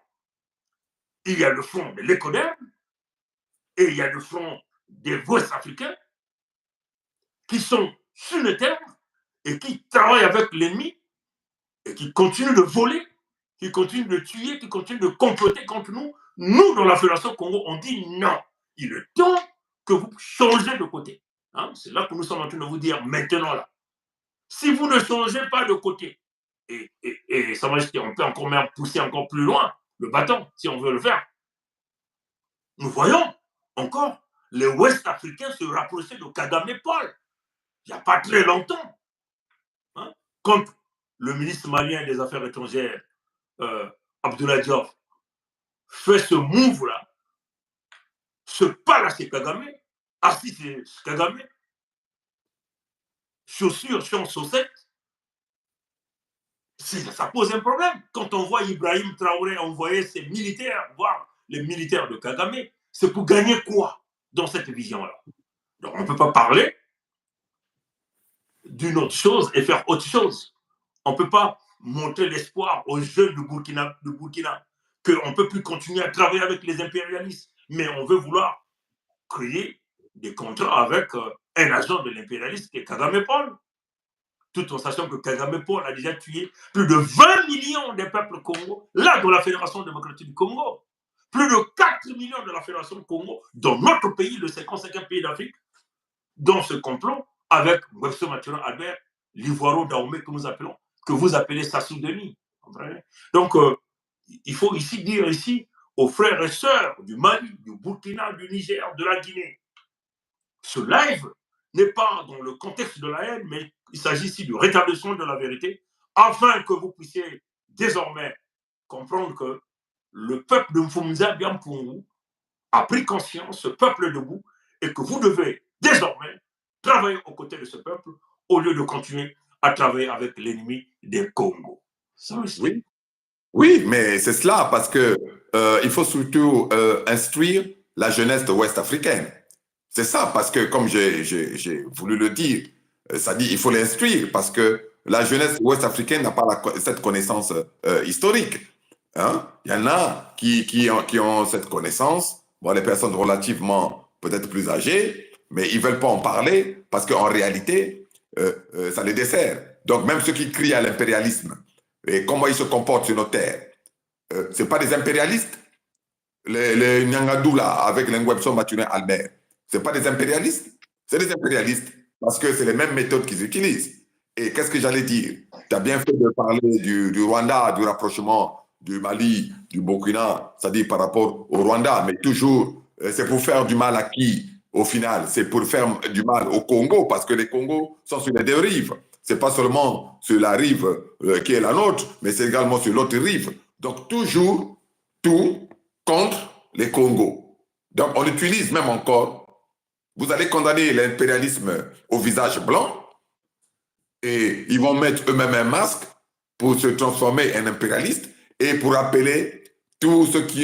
Il y a le front de l'Écoderme et il y a le front des Ouest-Africains qui sont sur le terre et qui travaillent avec l'ennemi et qui continuent de voler, qui continuent de tuer, qui continuent de comploter contre nous. Nous, dans la Fédération Congo, on dit non. Il est temps que vous changez de côté. Hein? C'est là que nous sommes en train de vous dire maintenant là. Si vous ne changez pas de côté, et ça va rester, on peut encore même pousser encore plus loin le bâton, si on veut le faire. Nous voyons encore les Ouest-Africains se rapprocher de Kagame Paul. Il n'y a pas très longtemps. Hein? Quand le ministre malien des Affaires étrangères, Abdoulaye Diop, fait ce move-là, se parle à ses Kagame, assis chez Kagame, chaussures, chaussettes, ça pose un problème. Quand on voit Ibrahim Traoré envoyer ses militaires, voir les militaires de Kagame, c'est pour gagner quoi dans cette vision-là? Donc on ne peut pas parler d'une autre chose et faire autre chose. On ne peut pas montrer l'espoir aux jeunes de Burkina qu'on ne peut plus continuer à travailler avec les impérialistes, mais on veut vouloir créer des contrats avec un agent de l'impérialiste qui est Kagame Paul. Tout en sachant que Kagame Paul a déjà tué plus de 20 millions de peuples Congo, là dans la Fédération démocratique du Congo. Plus de 4 millions de la Fédération du Congo, dans notre pays, le 55e pays d'Afrique, dans ce complot avec M. Mathurin Albert, l'Ivoiro Dahomey que nous appelons, que vous appelez Sassou Denis. Donc, il faut ici dire ici aux frères et sœurs du Mali, du Burkina, du Niger, de la Guinée, ce live n'est pas dans le contexte de la haine, mais il s'agit ici du rétablissement de la vérité, afin que vous puissiez désormais comprendre que le peuple de Mfumza Biampungu a pris conscience, ce peuple debout, et que vous devez désormais travailler aux côtés de ce peuple au lieu de continuer à travailler avec l'ennemi des Congo. Oui. Oui, mais c'est cela, parce que il faut surtout instruire la jeunesse ouest-africaine. C'est ça, parce que comme j'ai voulu le dire, ça dit il faut l'instruire, parce que la jeunesse ouest-africaine n'a pas cette connaissance historique. Hein? Il y en a qui ont cette connaissance, bon, les personnes relativement peut-être plus âgées, mais ils ne veulent pas en parler, parce qu'en réalité, ça les dessert. Donc même ceux qui crient à l'impérialisme, et comment ils se comportent sur nos terres. Ce pas des impérialistes. Les Nyangadou, là, avec l'Ingwebson Mathurin Albert, ce pas des impérialistes. C'est des impérialistes parce que c'est les mêmes méthodes qu'ils utilisent. Et qu'est-ce que j'allais dire? Tu as bien fait de parler du Rwanda, du rapprochement du Mali, du Burkina, c'est-à-dire par rapport au Rwanda, mais toujours, c'est pour faire du mal à qui au final? C'est pour faire du mal au Congo, parce que les Congos sont sur les deux rives. C'est pas seulement sur la rive qui est la nôtre, mais c'est également sur l'autre rive. Donc toujours, tout contre les Congos. Donc on utilise même encore, vous allez condamner l'impérialisme au visage blanc, et ils vont mettre eux-mêmes un masque pour se transformer en impérialistes et pour appeler tous ceux qui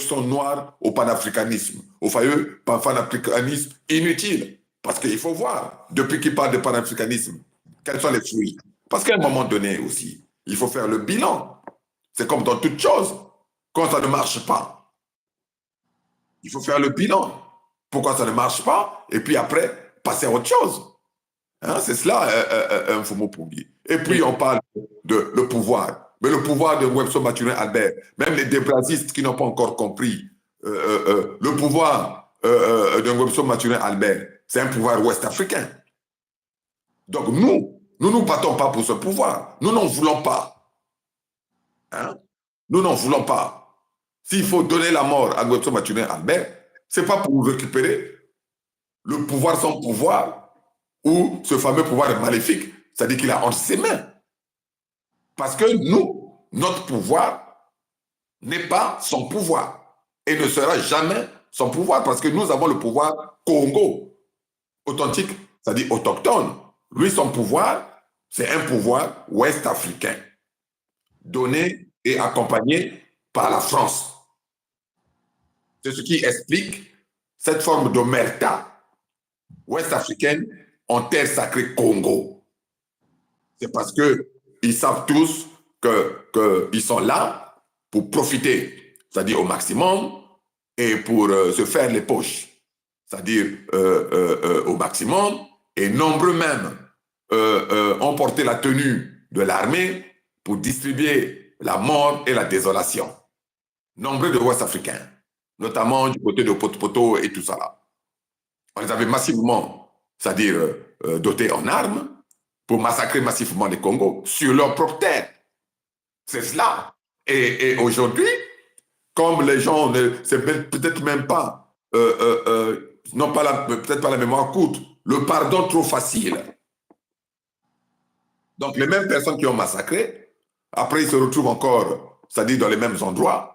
sont noirs au panafricanisme, au fameux panafricanisme inutile. Parce qu'il faut voir, depuis qu'ils parlent de panafricanisme, quels sont les fruits. Parce qu'à un moment donné aussi, il faut faire le bilan. C'est comme dans toute chose. Quand ça ne marche pas, il faut faire le bilan. Pourquoi ça ne marche pas? Et puis après, passer à autre chose. Hein, c'est cela un faux mot pour dire. Et puis on parle de le pouvoir. Mais le pouvoir de Webster Mathurin Albert, même les déplacistes qui n'ont pas encore compris, le pouvoir de Webster Mathurin Albert, c'est un pouvoir ouest-africain. Donc nous ne battons pas pour ce pouvoir. Nous n'en voulons pas. Hein? Nous n'en voulons pas. S'il faut donner la mort à Webster Mathurin Albert, ce n'est pas pour récupérer le pouvoir sans pouvoir, ou ce fameux pouvoir maléfique, c'est-à-dire qu'il a entre ses mains. Parce que nous, notre pouvoir n'est pas son pouvoir et ne sera jamais son pouvoir parce que nous avons le pouvoir Congo, authentique, c'est-à-dire autochtone. Lui, son pouvoir, c'est un pouvoir ouest-africain, donné et accompagné par la France. C'est ce qui explique cette forme d'omerta ouest-africaine en terre sacrée Congo. C'est parce qu'ils savent tous qu'ils sont là pour profiter, c'est-à-dire au maximum, et pour se faire les poches, c'est-à-dire au maximum, et nombreux même ont porté la tenue de l'armée pour distribuer la mort et la désolation. Nombreux de Ouest-Africains, notamment du côté de Poto et tout ça là. On les avait massivement, c'est-à-dire dotés en armes, pour massacrer massivement les Congos sur leur propre terre. C'est cela. Et aujourd'hui, comme les gens, c'est peut-être même pas, non pas peut-être pas la mémoire courte, le pardon trop facile. Donc les mêmes personnes qui ont massacré, après ils se retrouvent encore, c'est-à-dire dans les mêmes endroits,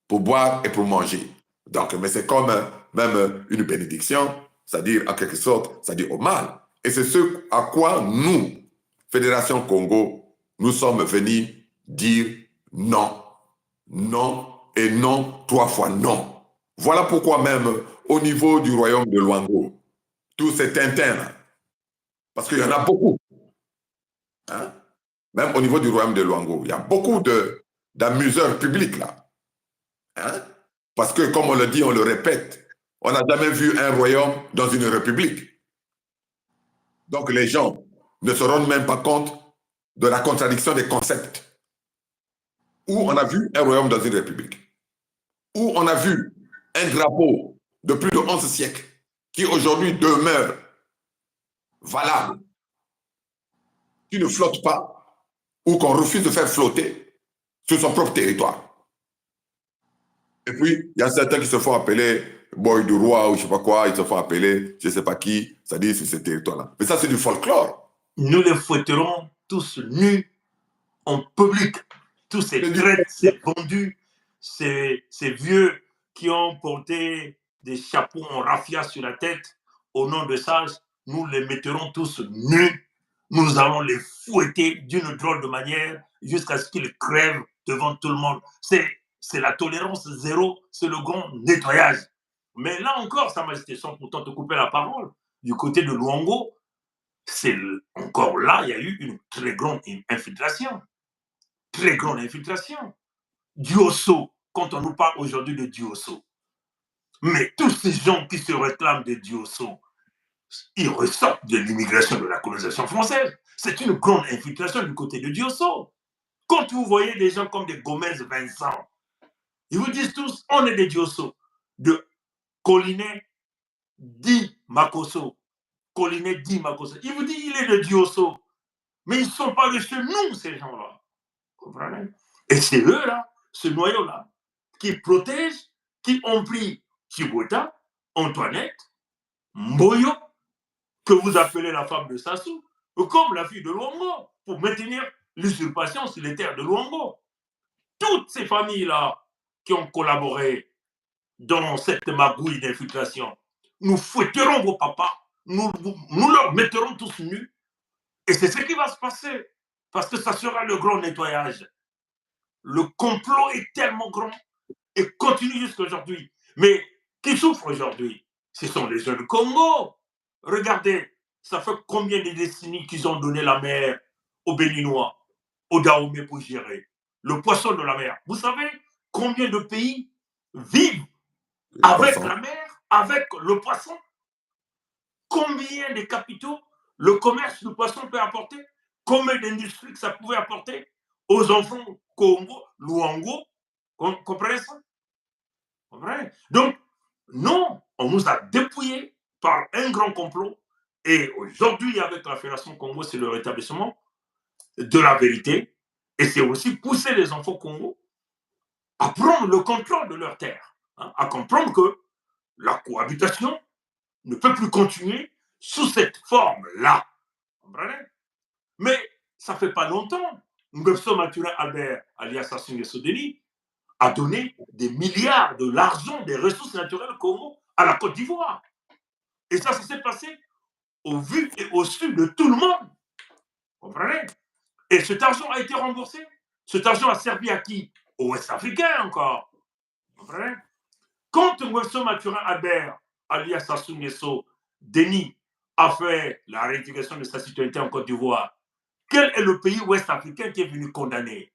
pour boire et pour manger. Donc, mais c'est comme même une bénédiction, c'est-à-dire en quelque sorte, c'est-à-dire au mal. Et c'est ce à quoi nous, Fédération Congo, nous sommes venus dire non. Non et non, 3 fois non. Voilà pourquoi même au niveau du royaume de Luango, tous ces Tintins, parce qu'il y en a beaucoup, hein? Même au niveau du royaume de Luango, il y a beaucoup d'amuseurs publics là. Hein? Parce que, comme on le dit, on le répète, on n'a jamais vu un royaume dans une république. Donc les gens ne se rendent même pas compte de la contradiction des concepts. Où on a vu un royaume dans une république, où on a vu un drapeau de plus de 11 siècles qui aujourd'hui demeure valable, qui ne flotte pas, ou qu'on refuse de faire flotter sur son propre territoire. Et puis, il y a certains qui se font appeler boy du roi ou je ne sais pas quoi, ils se font appeler je ne sais pas qui, c'est-à-dire sur ce territoire-là. Mais ça, c'est du folklore. Nous les fouetterons tous nus en public. Tous ces traîtres, ces vendus, ces vieux qui ont porté des chapeaux en raffia sur la tête, au nom de sages, nous les mettrons tous nus. Nous allons les fouetter d'une drôle de manière jusqu'à ce qu'ils crèvent devant tout le monde. C'est la tolérance zéro, c'est le grand nettoyage. Mais là encore, Sa Majesté, sans pourtant te couper la parole, du côté de Luango, encore là, il y a eu une très grande infiltration. Très grande infiltration. Diosso, quand on nous parle aujourd'hui de Diosso, mais tous ces gens qui se réclament de Diosso, ils ressortent de l'immigration de la colonisation française. C'est une grande infiltration du côté de Diosso. Quand vous voyez des gens comme des Gomez Vincent, ils vous disent tous, on est des Diosso, de Colinet dit Makosso, Colinet dit Makosso. Il vous dit, il est de Diosso, mais ils ne sont pas de chez nous, ces gens-là. Comprenez? Et c'est eux-là, ce noyau-là, qui protègent, qui ont pris Chiboueta, Antoinette, Mboyo, que vous appelez la femme de Sassou, comme la fille de Luango, pour maintenir l'usurpation sur les terres de Luango. Toutes ces familles-là qui ont collaboré dans cette magouille d'infiltration, nous fouetterons vos papas, nous leur mettrons tous nus, et c'est ce qui va se passer, parce que ça sera le grand nettoyage. Le complot est tellement grand et continue jusqu'à aujourd'hui. Mais qui souffre aujourd'hui? Ce sont les jeunes Congo. Regardez, ça fait combien de décennies qu'ils ont donné la mer aux Béninois, aux Dahomey pour gérer le poisson de la mer. Vous savez combien de pays vivent avec la mer, avec le poisson? Combien de capitaux le commerce du poisson peut apporter? Combien d'industries que ça pouvait apporter aux enfants Congo, Luango? Comprenez ça? Comprenez? Donc, non, on nous a dépouillés par un grand complot. Et aujourd'hui, avec la Fédération Congo, c'est le rétablissement de la vérité. Et c'est aussi pousser les enfants Congo à prendre le contrôle de leur terre, hein, à comprendre que la cohabitation ne peut plus continuer sous cette forme-là. Comprenez? Mais ça ne fait pas longtemps. Nguesso Maturin Albert, alias Sassou Nguesso Deni, a donné des milliards de l'argent des ressources naturelles Congo à la Côte d'Ivoire. Et ça s'est passé au vu et au su de tout le monde. Comprenez? Et cet argent a été remboursé. Cet argent a servi à qui? Aux Ouest-Africains encore. Comprenez? Quand Nguesso Maturin Albert, alias Sassou Nguesso Deni, a fait la réintégration de sa citoyenneté en Côte d'Ivoire, quel est le pays ouest-africain qui est venu condamner?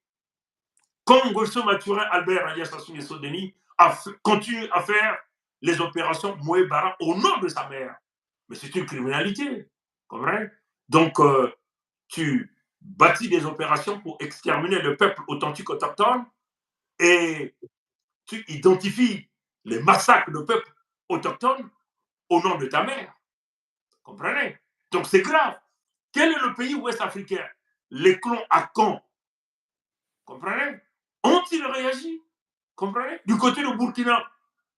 Quand Nguesso Maturin Albert, alias Sassou Nguesso Deni, continue à faire les opérations Moé Bara au nom de sa mère. Mais c'est une criminalité. Comprenez? Donc, tu bâtis des opérations pour exterminer le peuple authentique autochtone et tu identifies les massacres de peuple autochtone au nom de ta mère. Comprenez? Donc c'est grave. Quel est le pays ouest-africain? Les colons à Caen. Comprenez? Ont-ils réagi? Comprenez? Du côté de Burkina,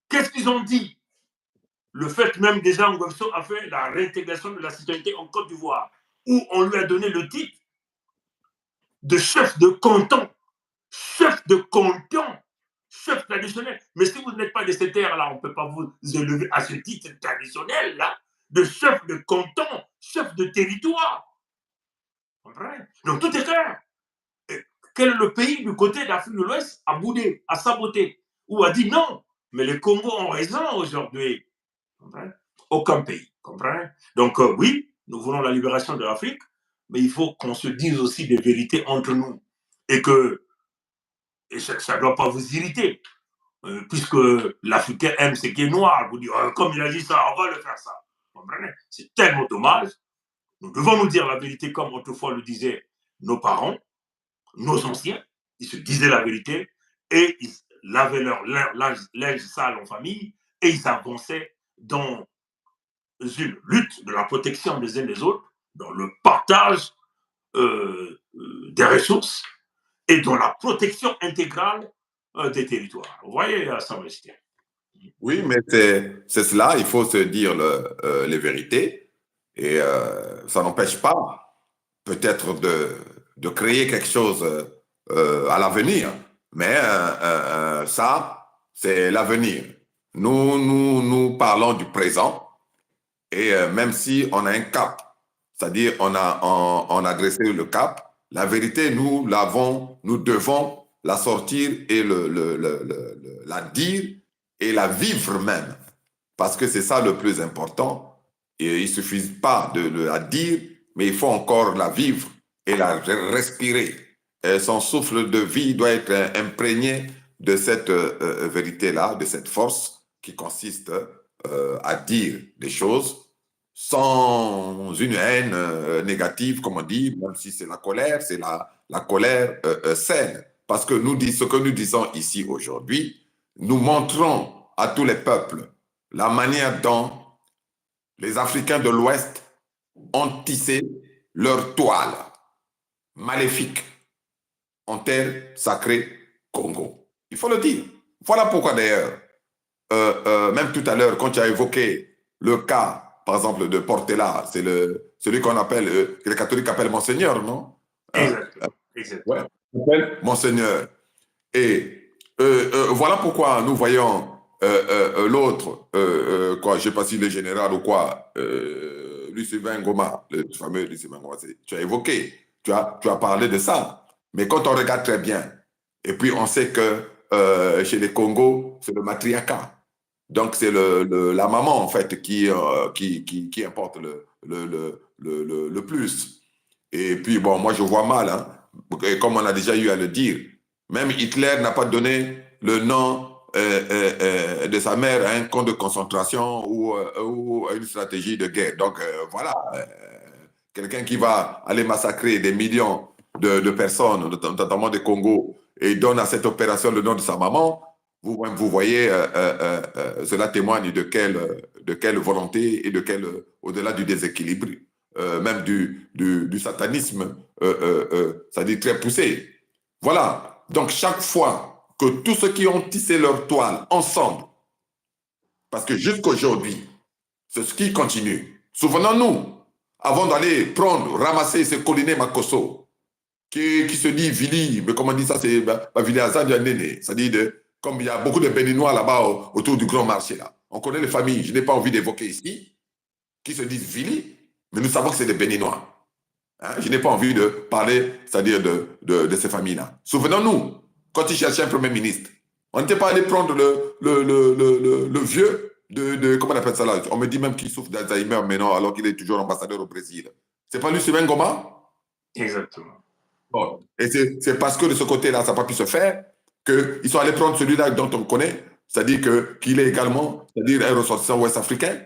qu'est-ce qu'ils ont dit? Le fait même déjà, Nguesso a fait la réintégration de la citoyenneté en Côte d'Ivoire, où on lui a donné le titre de chef de canton. Chef de canton. Chef traditionnel. Mais si vous n'êtes pas de cette terre-là, on ne peut pas vous élever à ce titre traditionnel-là de chef de canton, chef de territoire. Comprenez? Donc tout est clair. Et quel est le pays du côté d'Afrique de l'Ouest a boudé, a saboté, ou a dit non? Mais les Congos ont raison aujourd'hui. Aucun pays. Comprenez? Donc oui, nous voulons la libération de l'Afrique, mais il faut qu'on se dise aussi des vérités entre nous. Et que et ça ne doit pas vous irriter. Puisque l'Africain aime ce qui est noir, vous dire, comme il a dit ça, on va le faire ça. Comprenez? C'est tellement dommage. Nous devons nous dire la vérité comme autrefois le disaient nos parents, nos anciens. Ils se disaient la vérité et ils lavaient leur linge sale en famille et ils avançaient dans une lutte de la protection des uns des autres, dans le partage des ressources et dans la protection intégrale des territoires. Vous voyez, ça va rester. Oui, mais c'est cela, il faut se dire les vérités. Et ça n'empêche pas peut-être de créer quelque chose à l'avenir. Mais ça, c'est l'avenir. Nous parlons du présent. Et même si on a un cap, c'est-à-dire on a dressé le cap, la vérité, nous devons la sortir et la dire et la vivre même. Parce que c'est ça le plus important. Et il ne suffit pas de la dire, mais il faut encore la vivre et la respirer. Et son souffle de vie doit être imprégné de cette vérité-là, de cette force qui consiste à dire des choses sans une haine négative, comme on dit, même si c'est la colère, c'est la colère saine. Parce que ce que nous disons ici aujourd'hui, nous montrons à tous les peuples la manière dont les Africains de l'Ouest ont tissé leur toile maléfique en terre sacrée Congo. Il faut le dire. Voilà pourquoi d'ailleurs, même tout à l'heure, quand tu as évoqué le cas, par exemple, de Portela, c'est celui qu'on appelle, que les catholiques appellent Monseigneur, non? Hein? Exactement. Exactement. Ouais, on appelle Monseigneur. Et voilà pourquoi nous voyons l'autre, quoi, je ne sais pas s'il est général ou quoi, Lucien Ngoma, le fameux Lucien Ngoma, tu as évoqué, tu as parlé de ça. Mais quand on regarde très bien, et puis on sait que chez les Congos, c'est le matriarcat. Donc c'est la maman, en fait, qui importe le plus. Et puis, bon, moi, je vois mal, hein, comme on a déjà eu à le dire. Même Hitler n'a pas donné le nom de sa mère à un camp de concentration ou à une stratégie de guerre. Donc, voilà, quelqu'un qui va aller massacrer des millions de personnes, notamment des Congo, et donne à cette opération le nom de sa maman, vous voyez, cela témoigne de quelle volonté et de quel, au-delà du déséquilibre, même du satanisme, c'est-à-dire très poussé. Voilà. Donc, chaque fois que tous ceux qui ont tissé leur toile ensemble, parce que jusqu'aujourd'hui, c'est ce qui continue. Souvenons-nous, avant d'aller ramasser ce Coliné Makosso, qui se dit Vili, mais comment on dit ça, c'est Vili Azad Nene, c'est-à-dire comme il y a beaucoup de Béninois là-bas autour du grand marché, là. On connaît les familles, je n'ai pas envie d'évoquer ici, qui se disent Vili, mais nous savons que c'est des Béninois. Hein? Je n'ai pas envie de parler, c'est-à-dire de ces familles-là. Souvenons-nous, quand ils cherchaient un Premier ministre, on n'était pas allé prendre le vieux comment on appelle ça là? On me dit même qu'il souffre d'Alzheimer maintenant, alors qu'il est toujours ambassadeur au Brésil. C'est pas lui, Sylvain Goma? Exactement. Bon. Et c'est parce que de ce côté-là, ça n'a pas pu se faire qu'ils sont allés prendre celui-là dont on connaît, c'est-à-dire qu'il est également, c'est-à-dire un ressortissant ouest-africain.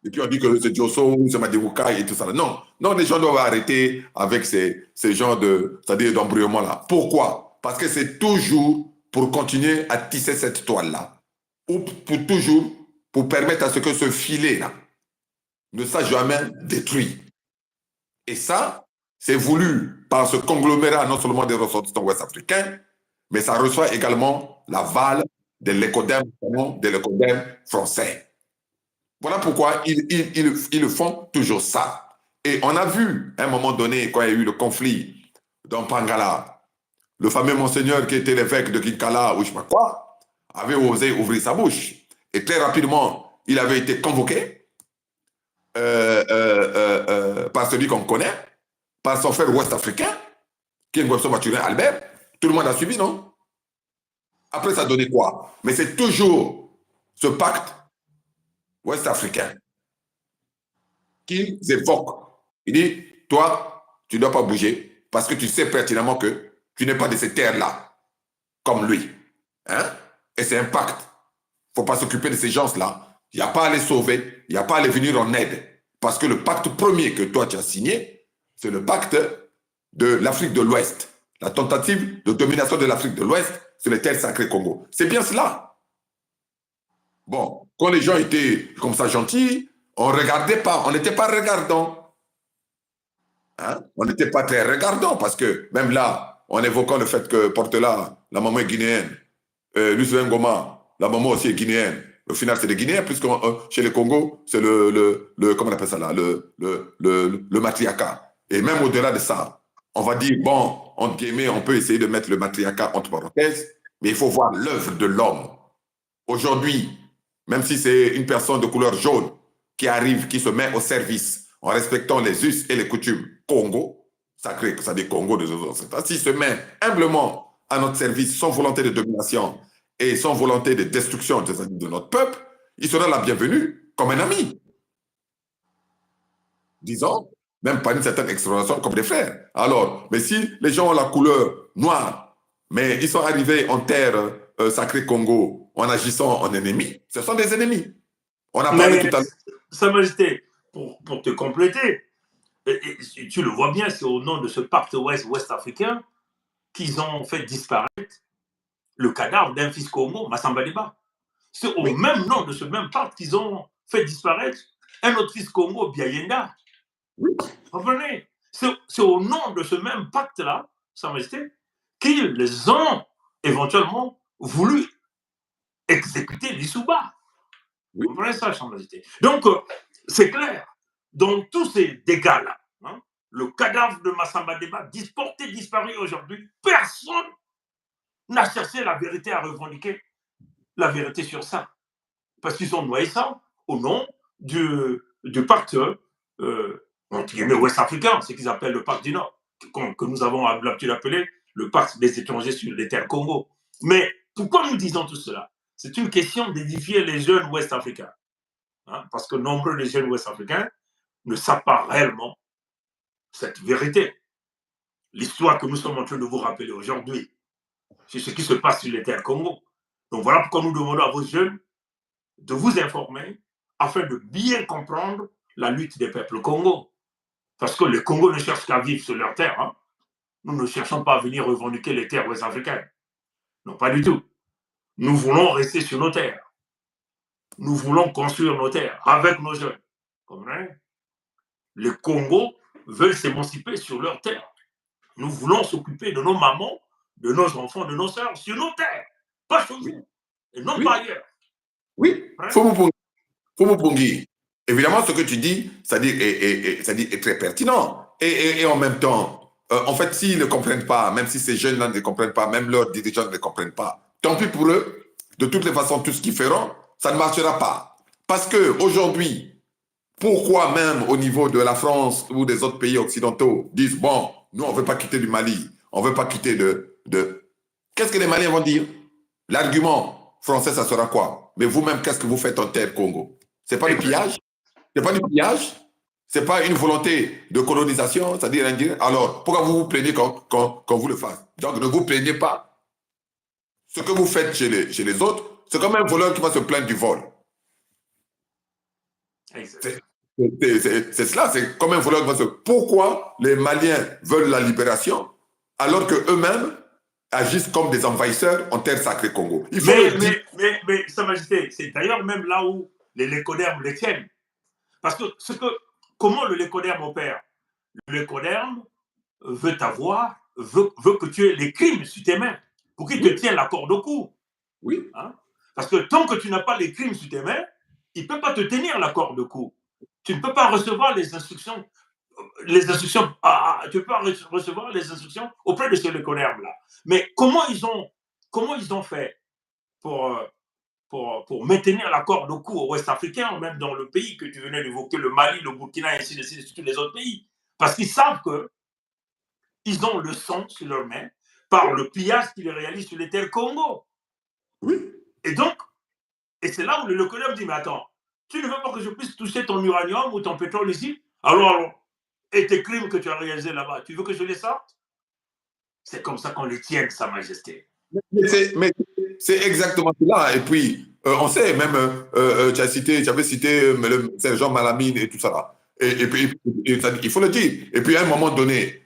Et puis on dit que c'est Diosso, c'est Madiwukai et tout ça. Non, non, les gens doivent arrêter avec ces genres c'est-à-dire d'embrouillement-là. Pourquoi? Parce que c'est toujours pour continuer à tisser cette toile-là. Ou pour toujours, pour permettre à ce que ce filet-là ne soit jamais détruit. Et ça, c'est voulu par ce conglomérat non seulement des ressortissants ouest-africains, mais ça reçoit également l'aval de l'écodème français. Voilà pourquoi ils font toujours ça. Et on a vu, à un moment donné, quand il y a eu le conflit dans Pangala, le fameux monseigneur qui était l'évêque de Kinkala, ou je ne sais pas quoi, avait osé ouvrir sa bouche. Et très rapidement, il avait été convoqué par celui qu'on connaît, par son frère ouest-africain, qui est Ngwemso Maturin Albert. Tout le monde a suivi, non? Après, ça donnait quoi? Mais c'est toujours ce pacte ouest-africain qu'ils évoquent. Il dit, toi, tu ne dois pas bouger parce que tu sais pertinemment que tu n'es pas de ces terres-là, comme lui. Hein? Et c'est un pacte. Il ne faut pas s'occuper de ces gens-là. Il n'y a pas à les sauver, il n'y a pas à les venir en aide. Parce que le pacte premier que toi, tu as signé, c'est le pacte de l'Afrique de l'Ouest. La tentative de domination de l'Afrique de l'Ouest sur les terres sacrées Congo. C'est bien cela. Bon, quand les gens étaient comme ça gentils, on ne regardait pas, on n'était pas regardant. Hein? On n'était pas très regardant parce que même là, en évoquant le fait que Portela, la maman est guinéenne, Lucien Ngoma, la maman aussi est guinéenne. Au final, c'est des Guinéens, puisque chez les Congo, c'est comment on appelle ça là, le matriarcat. Et même au-delà de ça, on va dire, bon, entre guillemets, on peut essayer de mettre le matriarcat entre parenthèses, mais il faut voir l'œuvre de l'homme. Aujourd'hui, même si c'est une personne de couleur jaune qui arrive, qui se met au service en respectant les us et les coutumes Congo, sacré, c'est-à-dire Congo de nos ancêtres, s'il se met humblement à notre service sans volonté de domination et sans volonté de destruction de notre peuple, il sera la bienvenue comme un ami. Disons, même pas une certaine exploration comme des frères. Alors, mais si les gens ont la couleur noire, mais ils sont arrivés en terre sacrée Congo en agissant en ennemis, ce sont des ennemis. On a parlé Mais, tout à l'heure. Sa Majesté, pour te compléter, et tu le vois bien, c'est au nom de ce pacte ouest africain qu'ils ont fait disparaître le cadavre d'un fils Congo, Massamba Deba. C'est au Oui, même nom de ce même pacte qu'ils ont fait disparaître un autre fils Congo, Biayenda. oui, Vous comprenez? C'est au nom de ce même pacte-là, Sa Majesté, qu'ils ont éventuellement voulu exécuter l'Issouba. oui, Vous comprenez ça, Sa Majesté? Donc, c'est clair. Dans tous ces dégâts-là, hein, le cadavre de Massamba Deba, porté disparu aujourd'hui, personne n'a cherché la vérité à revendiquer la vérité sur ça. Parce qu'ils ont noyé ça au nom du pacte entre guillemets ouest-africain, ce qu'ils appellent le pacte du Nord, que nous avons l'habitude d'appeler le pacte des étrangers sur les terres Congo. Mais pourquoi nous disons tout cela? C'est une question d'édifier les jeunes ouest-africains. Hein, parce que nombreux des jeunes ouest-africains ne savent pas réellement cette vérité. L'histoire que nous sommes en train de vous rappeler aujourd'hui, c'est ce qui se passe sur les terres Congo. Donc voilà pourquoi nous demandons à vos jeunes de vous informer afin de bien comprendre la lutte des peuples Congo. Parce que les Congos ne cherchent qu'à vivre sur leur terre. Hein. Nous ne cherchons pas à venir revendiquer les terres ouest-africaines. Non, pas du tout. Nous voulons rester sur nos terres. Nous voulons construire nos terres avec nos jeunes. Comprenez? Les Congos veulent s'émanciper sur leur terre. Nous voulons s'occuper de nos mamans, de nos enfants, de nos sœurs sur nos terres. Pas chez oui, vous. Et non pas oui, ailleurs. oui. Hein? Faut me ponguer. Évidemment, ce que tu dis, est très pertinent. Et en même temps, en fait, s'ils ne comprennent pas, même si ces jeunes-là ne comprennent pas, même leurs dirigeants ne comprennent pas, tant pis pour eux. De toutes les façons, tout ce qu'ils feront, ça ne marchera pas. Parce que aujourd'hui, pourquoi même au niveau de la France ou des autres pays occidentaux disent, bon, nous, on ne veut pas quitter du Mali, on ne veut pas quitter de... Qu'est-ce que les Maliens vont dire? L'argument français, ça sera quoi? Mais vous-même, qu'est-ce que vous faites en terre Congo? C'est pas du pillage? C'est pas du pillage? C'est pas une volonté de colonisation, c'est-à-dire indien? Alors, pourquoi vous vous plaignez quand vous le faites? Donc, ne vous plaignez pas. Ce que vous faites chez les autres, c'est comme un voleur qui va se plaindre du vol. Exact. C'est cela, c'est comme un voleur qui va se... Pourquoi les Maliens veulent la libération alors qu'eux-mêmes agissent comme des envahisseurs en terre sacrée Congo? Il faut le dire. Mais Sa Majesté, c'est d'ailleurs même là où les lécodermes les tiennent. Parce que, comment le lécoderme opère? Le lécoderme veut veut que tu aies les crimes sur tes mains pour qu'il te Oui, tienne la corde au cou. oui, Hein? Parce que tant que tu n'as pas les crimes sur tes mains, il ne peut pas te tenir la corde au cou. Tu ne peux pas recevoir tu peux pas recevoir les instructions auprès de ce lécoderme-là. Mais comment ils ont fait pour, pour maintenir la corde au cou aux Ouest-Africains, même dans le pays que tu venais d'évoquer, le Mali, le Burkina, et ainsi de suite, tous les autres pays? Parce qu'ils savent qu'ils ont le sang sur leurs mains par le pillage qu'ils réalisent sur les terres Congo. oui. Et donc, et c'est là où le locodème dit, mais attends, tu ne veux pas que je puisse toucher ton uranium ou ton pétrole ici? Alors, et tes crimes que tu as réalisés là-bas, tu veux que je les sorte? C'est comme ça qu'on les tienne, Sa Majesté. Mais c'est exactement cela. Et puis, on sait, même, tu avais cité le sergent Malamine et tout ça là. Et puis, il faut le dire. Et puis, à un moment donné,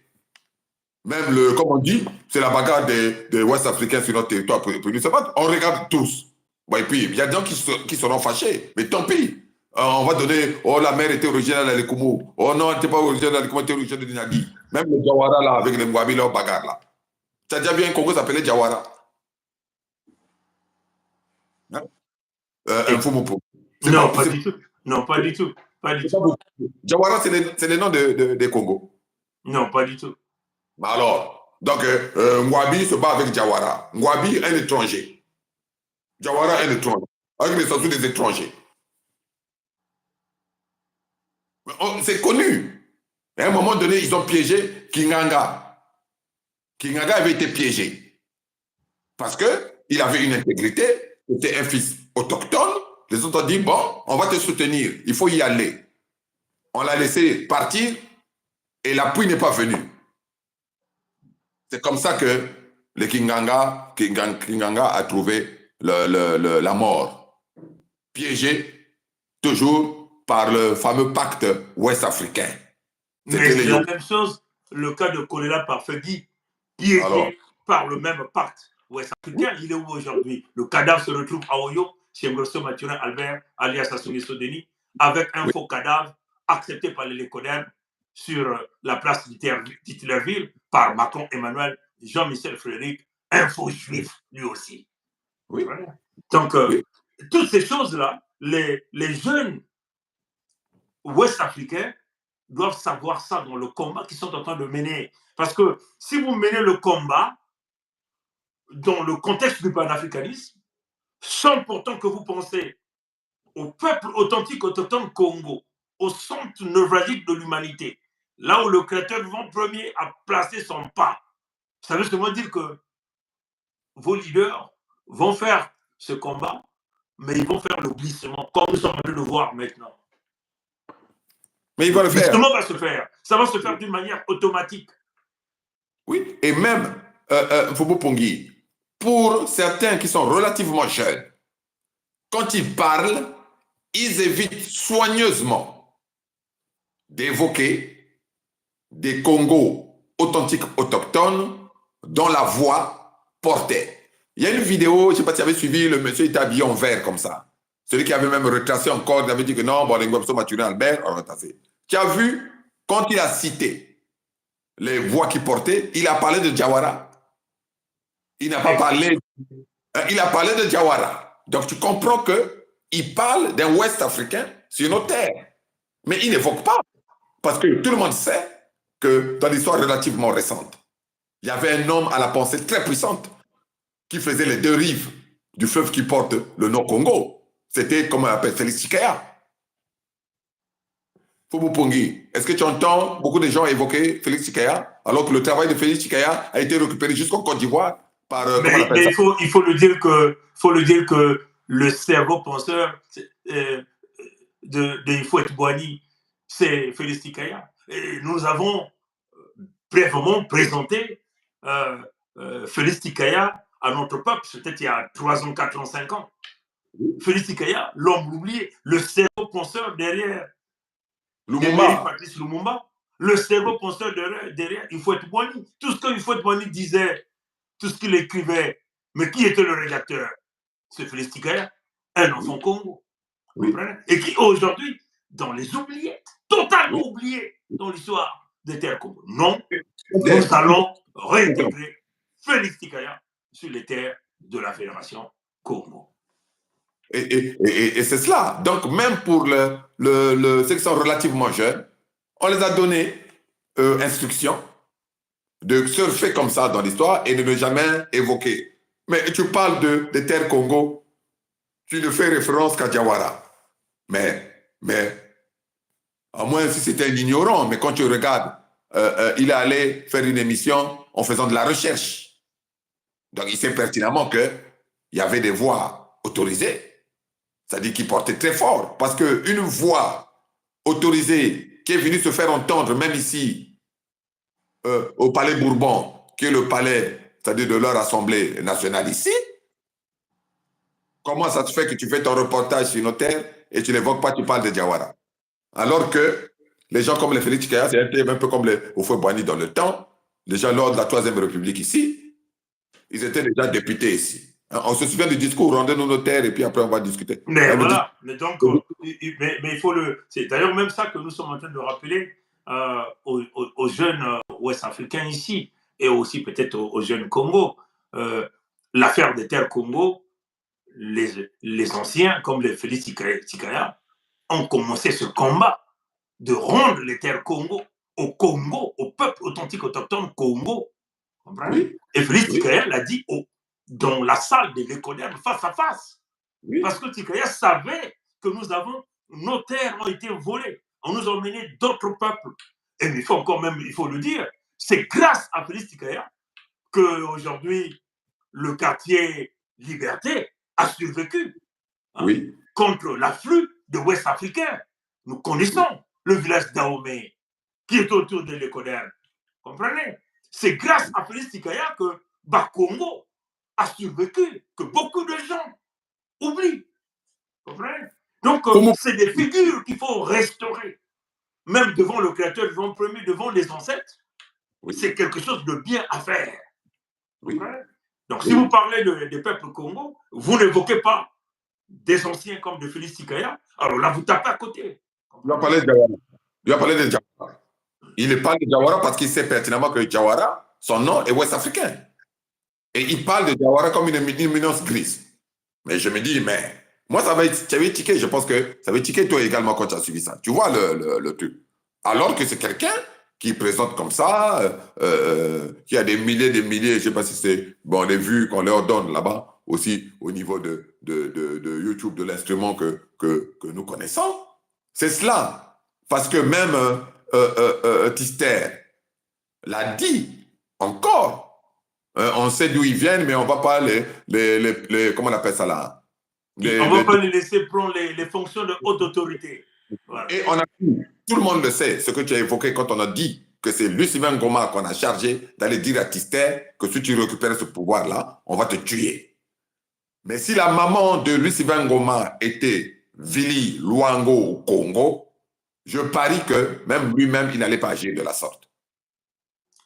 même, comme on dit, c'est la bagarre des Ouest-Africains sur notre territoire. Pour nous, on regarde tous. Bon, et puis, il y a des gens qui seront fâchés. Mais tant pis. On va donner, oh, la mère était originale à l'Ekumu. Oh non, elle n'était pas originale à l'Ekumu, elle était originale de Niadi. Même le Jawara, là, avec les Mwabi, leur bagarre, là. Tu as déjà vu un Congo s'appeler Jawara? Hein? Un Et, Fumupo. C'est non, pas, pas du tout. Non, pas du tout. Pas du c'est pas tout. beaucoup. Jawara, c'est le nom des Congo. Non, pas du tout. Bah alors, donc, Mwabi se bat avec Jawara. Mwabi, un étranger. Jawara, un étranger. Avec les statuts des étrangers. C'est connu. À un moment donné, ils ont piégé Kinganga. Kinganga avait été piégé. Parce qu'il avait une intégrité, c'était un fils autochtone. Les autres ont dit, bon, on va te soutenir, il faut y aller. On l'a laissé partir et l'appui n'est pas venu. C'est comme ça que le Kinganga a trouvé la mort. Piégé toujours par le fameux pacte ouest-africain. Mais c'est la même chose, le cas de Kolela Parfegui, piégé par le même pacte ouest-africain. Il est où aujourd'hui? Le cadavre se retrouve à Oyo, chez Grosso Mathurin Albert, alias Assouni Sodeni, avec un faux cadavre accepté par les Lécodermes sur la place d'Hitlerville par Macron Emmanuel, Jean-Michel Frédéric, un faux juif lui aussi. Oui. Donc, toutes ces choses-là, les jeunes ouest-africains doivent savoir ça dans le combat qu'ils sont en train de mener. Parce que si vous menez le combat dans le contexte du panafricanisme, sans pourtant que vous pensez au peuple authentique autochtone Congo, au centre névralgique de l'humanité, là où le créateur vivant premier a placé son pas, ça veut seulement dire que vos leaders vont faire ce combat, mais ils vont faire le glissement, comme nous sommes en train de le voir maintenant. Mais il va le faire. Comment va se faire? Ça va se faire d'une manière automatique. Oui, et même, Fobo Pongui, pour certains qui sont relativement jeunes, quand ils parlent, ils évitent soigneusement d'évoquer des Congos authentiques autochtones dont la voix portait. Il y a une vidéo, je ne sais pas si tu avais suivi, le monsieur était habillé en vert comme ça. Celui qui avait même retracé encore, il avait dit que non, bon, les Ngwebso Mathurin Albert, on retracé. Tu as vu, quand il a cité les voix qu'il portait, il a parlé de Jawara. Il n'a pas parlé. Il a parlé de Jawara. Donc tu comprends qu'il parle d'un Ouest africain sur nos terres. Mais il n'évoque pas. Parce que tout le monde sait que dans l'histoire relativement récente, il y avait un homme à la pensée très puissante qui faisait les deux rives du fleuve qui porte le nom Congo. C'était, comme on appelle, Félix Tshikaya. Fobo Pongui, est-ce que tu entends beaucoup de gens évoquer Félix Tshikaya, alors que le travail de Félix Tshikaya a été récupéré jusqu'en Côte d'Ivoire par... mais il faut le dire que le cerveau penseur de Hifouet Boigny, c'est Félix Tshikaya. Et nous avons brièvement présenté Félix Tshikaya à notre peuple, c'était il y a 3 ans, 4 ans, 5 ans. Félix Tshikaya, l'homme oublié, le cerveau penseur derrière Patrice Lumumba, le cerveau penseur derrière Hifouet Boigny. Tout ce que Hifouet Boigny disait, tout ce qu'il écrivait, mais qui était le rédacteur? C'est Félix Tshikaya, un enfant Congo. Oui. Et qui aujourd'hui, dans les oubliettes, totalement oubliés dans l'histoire des terres Congo. Non, nous allons réintégrer Félix Tshikaya sur les terres de la Fédération Congo. Et c'est cela. Donc, même pour ceux qui sont relativement jeunes, on les a donné instruction de surfer comme ça dans l'histoire et de ne jamais évoquer. Mais tu parles des terres Congo, tu ne fais référence qu'à Jawara. Mais, à moins si c'était un ignorant, mais quand tu regardes, il est allé faire une émission en faisant de la recherche. Donc, il sait pertinemment qu'il y avait des voix autorisées. C'est-à-dire qu'il portait très fort. Parce qu'une voix autorisée qui est venue se faire entendre, même ici, au Palais Bourbon, qui est le palais, c'est-à-dire de leur assemblée nationale ici, comment ça se fait que tu fais ton reportage sur nos terres et tu n'évoques pas, tu parles de Jawara? Alors que les gens comme les Félix Tshikaya, c'est un peu comme les Houphouët-Boigny dans le temps, les gens lors de la Troisième République ici, ils étaient déjà députés ici. On se souvient du discours, rendez-nous nos terres et puis après on va discuter. Mais voilà, mais donc, mais il faut le... C'est d'ailleurs même ça que nous sommes en train de rappeler aux jeunes ouest-africains ici et aussi peut-être aux jeunes Congo. L'affaire des terres Congo, les anciens, comme les Félix Tshikaya, ont commencé ce combat de rendre les terres Congo, au peuple authentique autochtone Congo. Oui. Et Félix Tshikaya l'a dit dans la salle de l'école face à face. Oui. Parce que Tshikaya savait que nos terres ont été volées. On nous a emmené d'autres peuples. Et il faut le dire, c'est grâce à Félix Tshikaya qu'aujourd'hui, le quartier Liberté a survécu contre l'afflux de Ouest-Africains. Nous connaissons le village d'Ahomey qui est autour de l'école. Comprenez? C'est grâce à Félix Tshikaya que Bakongo a survécu, que beaucoup de gens oublient. Comprenez? Donc, c'est des figures qu'il faut restaurer. Même devant le Créateur, devant le premier, devant les ancêtres, oui. C'est quelque chose de bien à faire. Oui. Donc, si vous parlez des peuples Congo, vous n'évoquez pas des anciens comme de Félix Tikaya, alors là, vous tapez à côté. Il va parler de Jawara. Il va parler de Jawara. Il parle de Jawara parce qu'il sait pertinemment que Jawara, son nom est ouest-africain. Et il parle de Jawara comme une éminence grise. Mais je me dis, mais moi, ça va tiquer. Je pense que ça va tiquer toi également quand tu as suivi ça. Tu vois le truc. Alors que c'est quelqu'un qui présente comme ça, qui a des milliers, je ne sais pas si c'est bon, les vues qu'on leur donne là-bas, aussi au niveau de YouTube, de l'instrument que nous connaissons. C'est cela. Parce que même Tister l'a dit encore. On sait d'où ils viennent, mais on ne va pas comment on appelle ça là? On ne va pas les laisser prendre les fonctions de haute autorité. Voilà. Et tout le monde le sait, ce que tu as évoqué quand on a dit que c'est Lucien Ngoma qu'on a chargé d'aller dire à Tister que si tu récupères ce pouvoir-là, on va te tuer. Mais si la maman de Lucien Ngoma était Vili Luango au Congo, je parie que même lui-même, il n'allait pas agir de la sorte.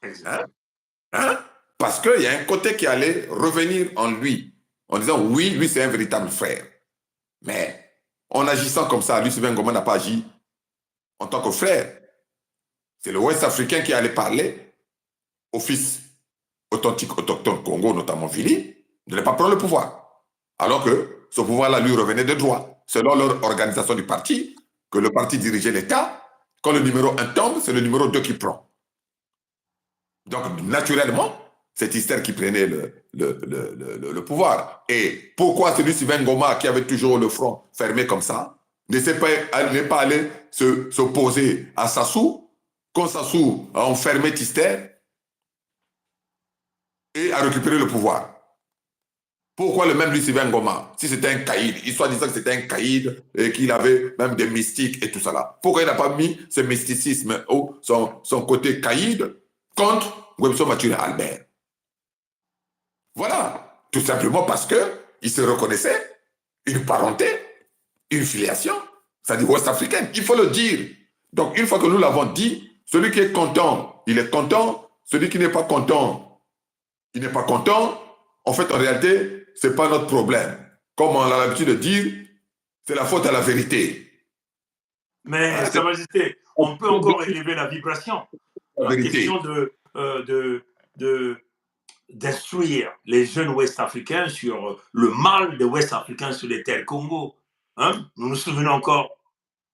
Hein? Parce qu'il y a un côté qui allait revenir en lui, en disant oui, lui c'est un véritable frère. Mais en agissant comme ça, Lucien Ngoma n'a pas agi en tant que frère. C'est le Ouest africain qui allait parler au fils authentique autochtone Congo, notamment Vili, de ne pas prendre le pouvoir. Alors que ce pouvoir-là lui revenait de droit, selon leur organisation du parti, que le parti dirigeait l'État. Quand le numéro 1 tombe, c'est le numéro 2 qui prend. Donc, naturellement, c'est Tister qui prenait le pouvoir. Et pourquoi celui Sylvain Ngoma, qui avait toujours le front fermé comme ça, n'est pas allé s'opposer à Sassou, quand Sassou a enfermé Tister et a récupéré le pouvoir? Pourquoi le même Lucien Ngoma, si c'était un caïd, il soit disant que c'était un caïd et qu'il avait même des mystiques et tout ça là, pourquoi il n'a pas mis ce mysticisme ou son côté caïd contre Webso Mature Albert? Voilà, tout simplement parce qu'il se reconnaissait une parenté, une filiation, c'est-à-dire ouest-africaine. Il faut le dire. Donc, une fois que nous l'avons dit, celui qui est content, il est content. Celui qui n'est pas content, il n'est pas content. En fait, en réalité, ce n'est pas notre problème. Comme on a l'habitude de dire, c'est la faute à la vérité. Mais, Sa Majesté, on peut encore élever la vibration. La question d'instruire les jeunes Ouest-Africains sur le mal des Ouest-Africains sur les terres Congo. Hein? Nous nous souvenons encore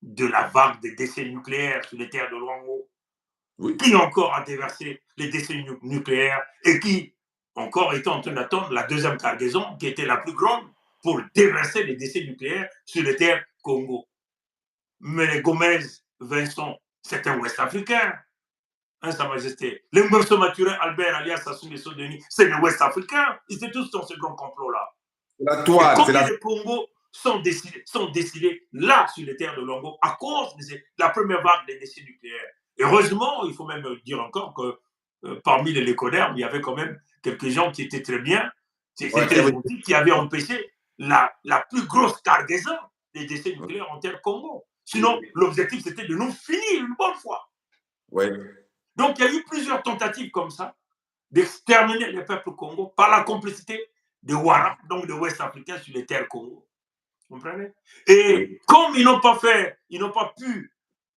de la vague des décès nucléaires sur les terres de Luango. Oui. Qui encore a déversé les décès nucléaires et qui encore était en train d'attendre la deuxième cargaison qui était la plus grande pour déverser les décès nucléaires sur les terres Congo. Mais les Gomez, Vincent, c'est un Ouest-Africain. Hein, Sa Majesté. Les Mbemso Maturin, Albert, alias Sassou Nguesso Denis, c'est les Ouest-Africains. Ils étaient tous dans ce grand complot-là. La toile, combien de Congo sont décidés là, sur les terres de Luango, à cause de la première vague des décès nucléaires. Heureusement, il faut même dire encore que parmi les lécodermes, il y avait quand même quelques gens qui étaient très bien, qui avaient empêché la plus grosse cargaison des décès nucléaires en terre Congo. Sinon, l'objectif, c'était de nous finir une bonne fois. Oui. Donc, il y a eu plusieurs tentatives comme ça d'exterminer les peuples Congo par la complicité des Ouara, donc des Ouest-Africains sur les terres Congo. Vous comprenez? Et comme ils n'ont pas pu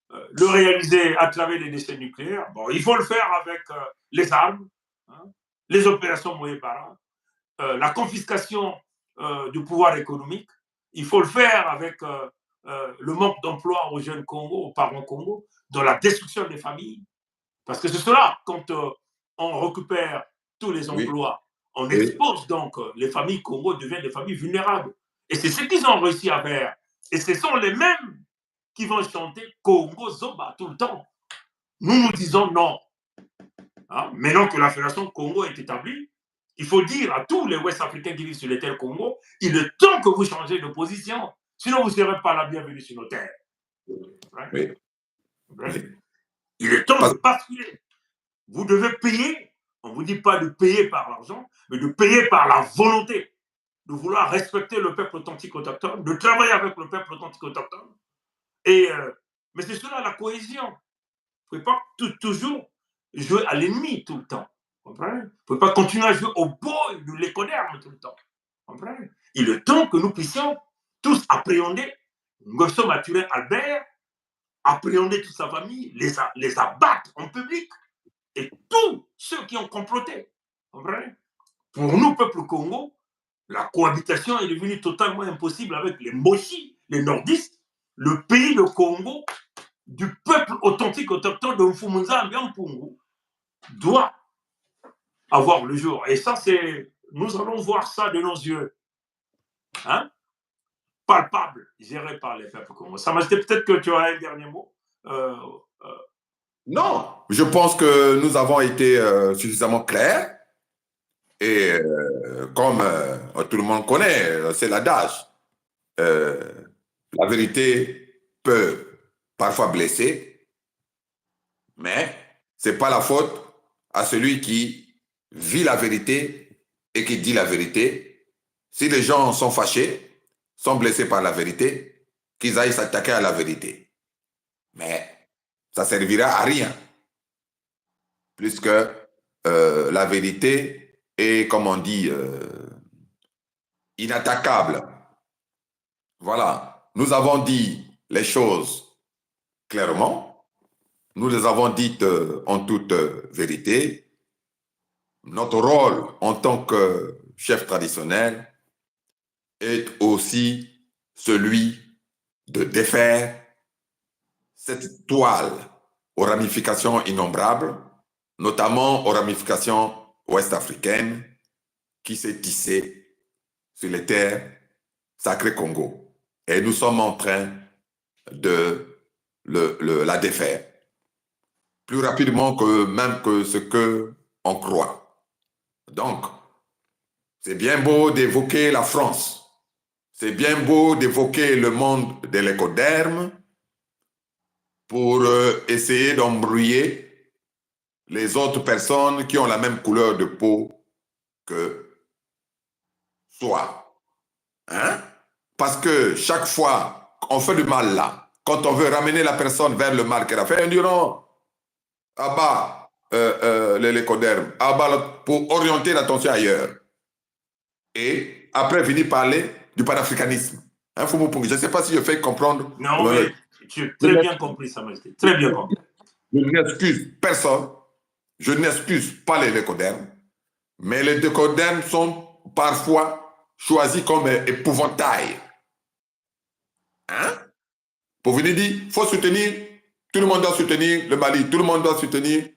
le réaliser à travers les déchets nucléaires, bon, il faut le faire avec les armes, hein, les opérations Moyebara, la confiscation du pouvoir économique. Il faut le faire avec le manque d'emploi aux jeunes Congo, aux parents Congo, dans la destruction des familles. Parce que c'est cela, quand on récupère tous les emplois, on expose donc les familles Congo deviennent des familles vulnérables. Et c'est ce qu'ils ont réussi à faire. Et ce sont les mêmes qui vont chanter Congo Zoba tout le temps. Nous disons non. Hein? Maintenant que la Fédération Congo est établie, il faut dire à tous les Ouest-Africains qui vivent sur les terres Congo, il est temps que vous changez de position. Sinon, vous ne serez pas la bienvenue sur nos terres. Oui. Il est temps de basculer. Vous devez payer. On ne vous dit pas de payer par l'argent, mais de payer par la volonté. de vouloir respecter le peuple authentique autochtone, de travailler avec le peuple authentique autochtone. Et, mais c'est cela la cohésion. Vous ne pouvez pas toujours jouer à l'ennemi tout le temps. Vous comprenez? Vous ne pouvez pas continuer à jouer au boy de l'écoderme tout le temps. Vous comprenez? Il est temps que nous puissions tous appréhender Ngosso Maturin Albert, appréhender toute sa famille, les abattre en public, et tous ceux qui ont comploté. Vous comprenez? Pour nous, peuple Congo, la cohabitation est devenue totalement impossible avec les Moshi, les nordistes. Le pays, le Congo, du peuple authentique autochtone de Mfumunza Mpungu, doit avoir le jour. Et ça, c'est. Nous allons voir ça de nos yeux. Hein? Palpable, géré par les peuples congolais. Ça m'a dit peut-être que tu as un dernier mot. Non, je pense que nous avons été suffisamment clairs. Et comme tout le monde connaît, c'est l'adage. La vérité peut parfois blesser, mais ce n'est pas la faute à celui qui vit la vérité et qui dit la vérité. Si les gens sont fâchés, sont blessés par la vérité, qu'ils aillent s'attaquer à la vérité. Mais ça ne servira à rien, puisque la vérité est, comme on dit, inattaquable. Voilà, nous avons dit les choses clairement, nous les avons dites en toute vérité. Notre rôle en tant que chef traditionnel est aussi celui de défaire cette toile aux ramifications innombrables, notamment aux ramifications ouest-africaines qui s'est tissée sur les terres sacrées Congo. Et nous sommes en train de la défaire plus rapidement que même que ce qu'on croit. Donc, c'est bien beau d'évoquer la France, c'est bien beau d'évoquer le monde de l'écoderme pour essayer d'embrouiller les autres personnes qui ont la même couleur de peau que soi. Hein? Parce que chaque fois qu'on fait du mal là, quand on veut ramener la personne vers le mal qu'elle a fait, on dit non, abat l'écoderme, abat pour orienter l'attention ailleurs. Et après venir parler du panafricanisme. Hein, je ne sais pas si je fais comprendre. Non, mais tu as très bien compris ça, Majesté. Très bien compris. Je n'excuse personne. Je n'excuse pas les écodermes. Mais les écodermes sont parfois choisis comme épouvantail. Hein? Pour venir dire, il faut soutenir, tout le monde doit soutenir le Mali, tout le monde doit soutenir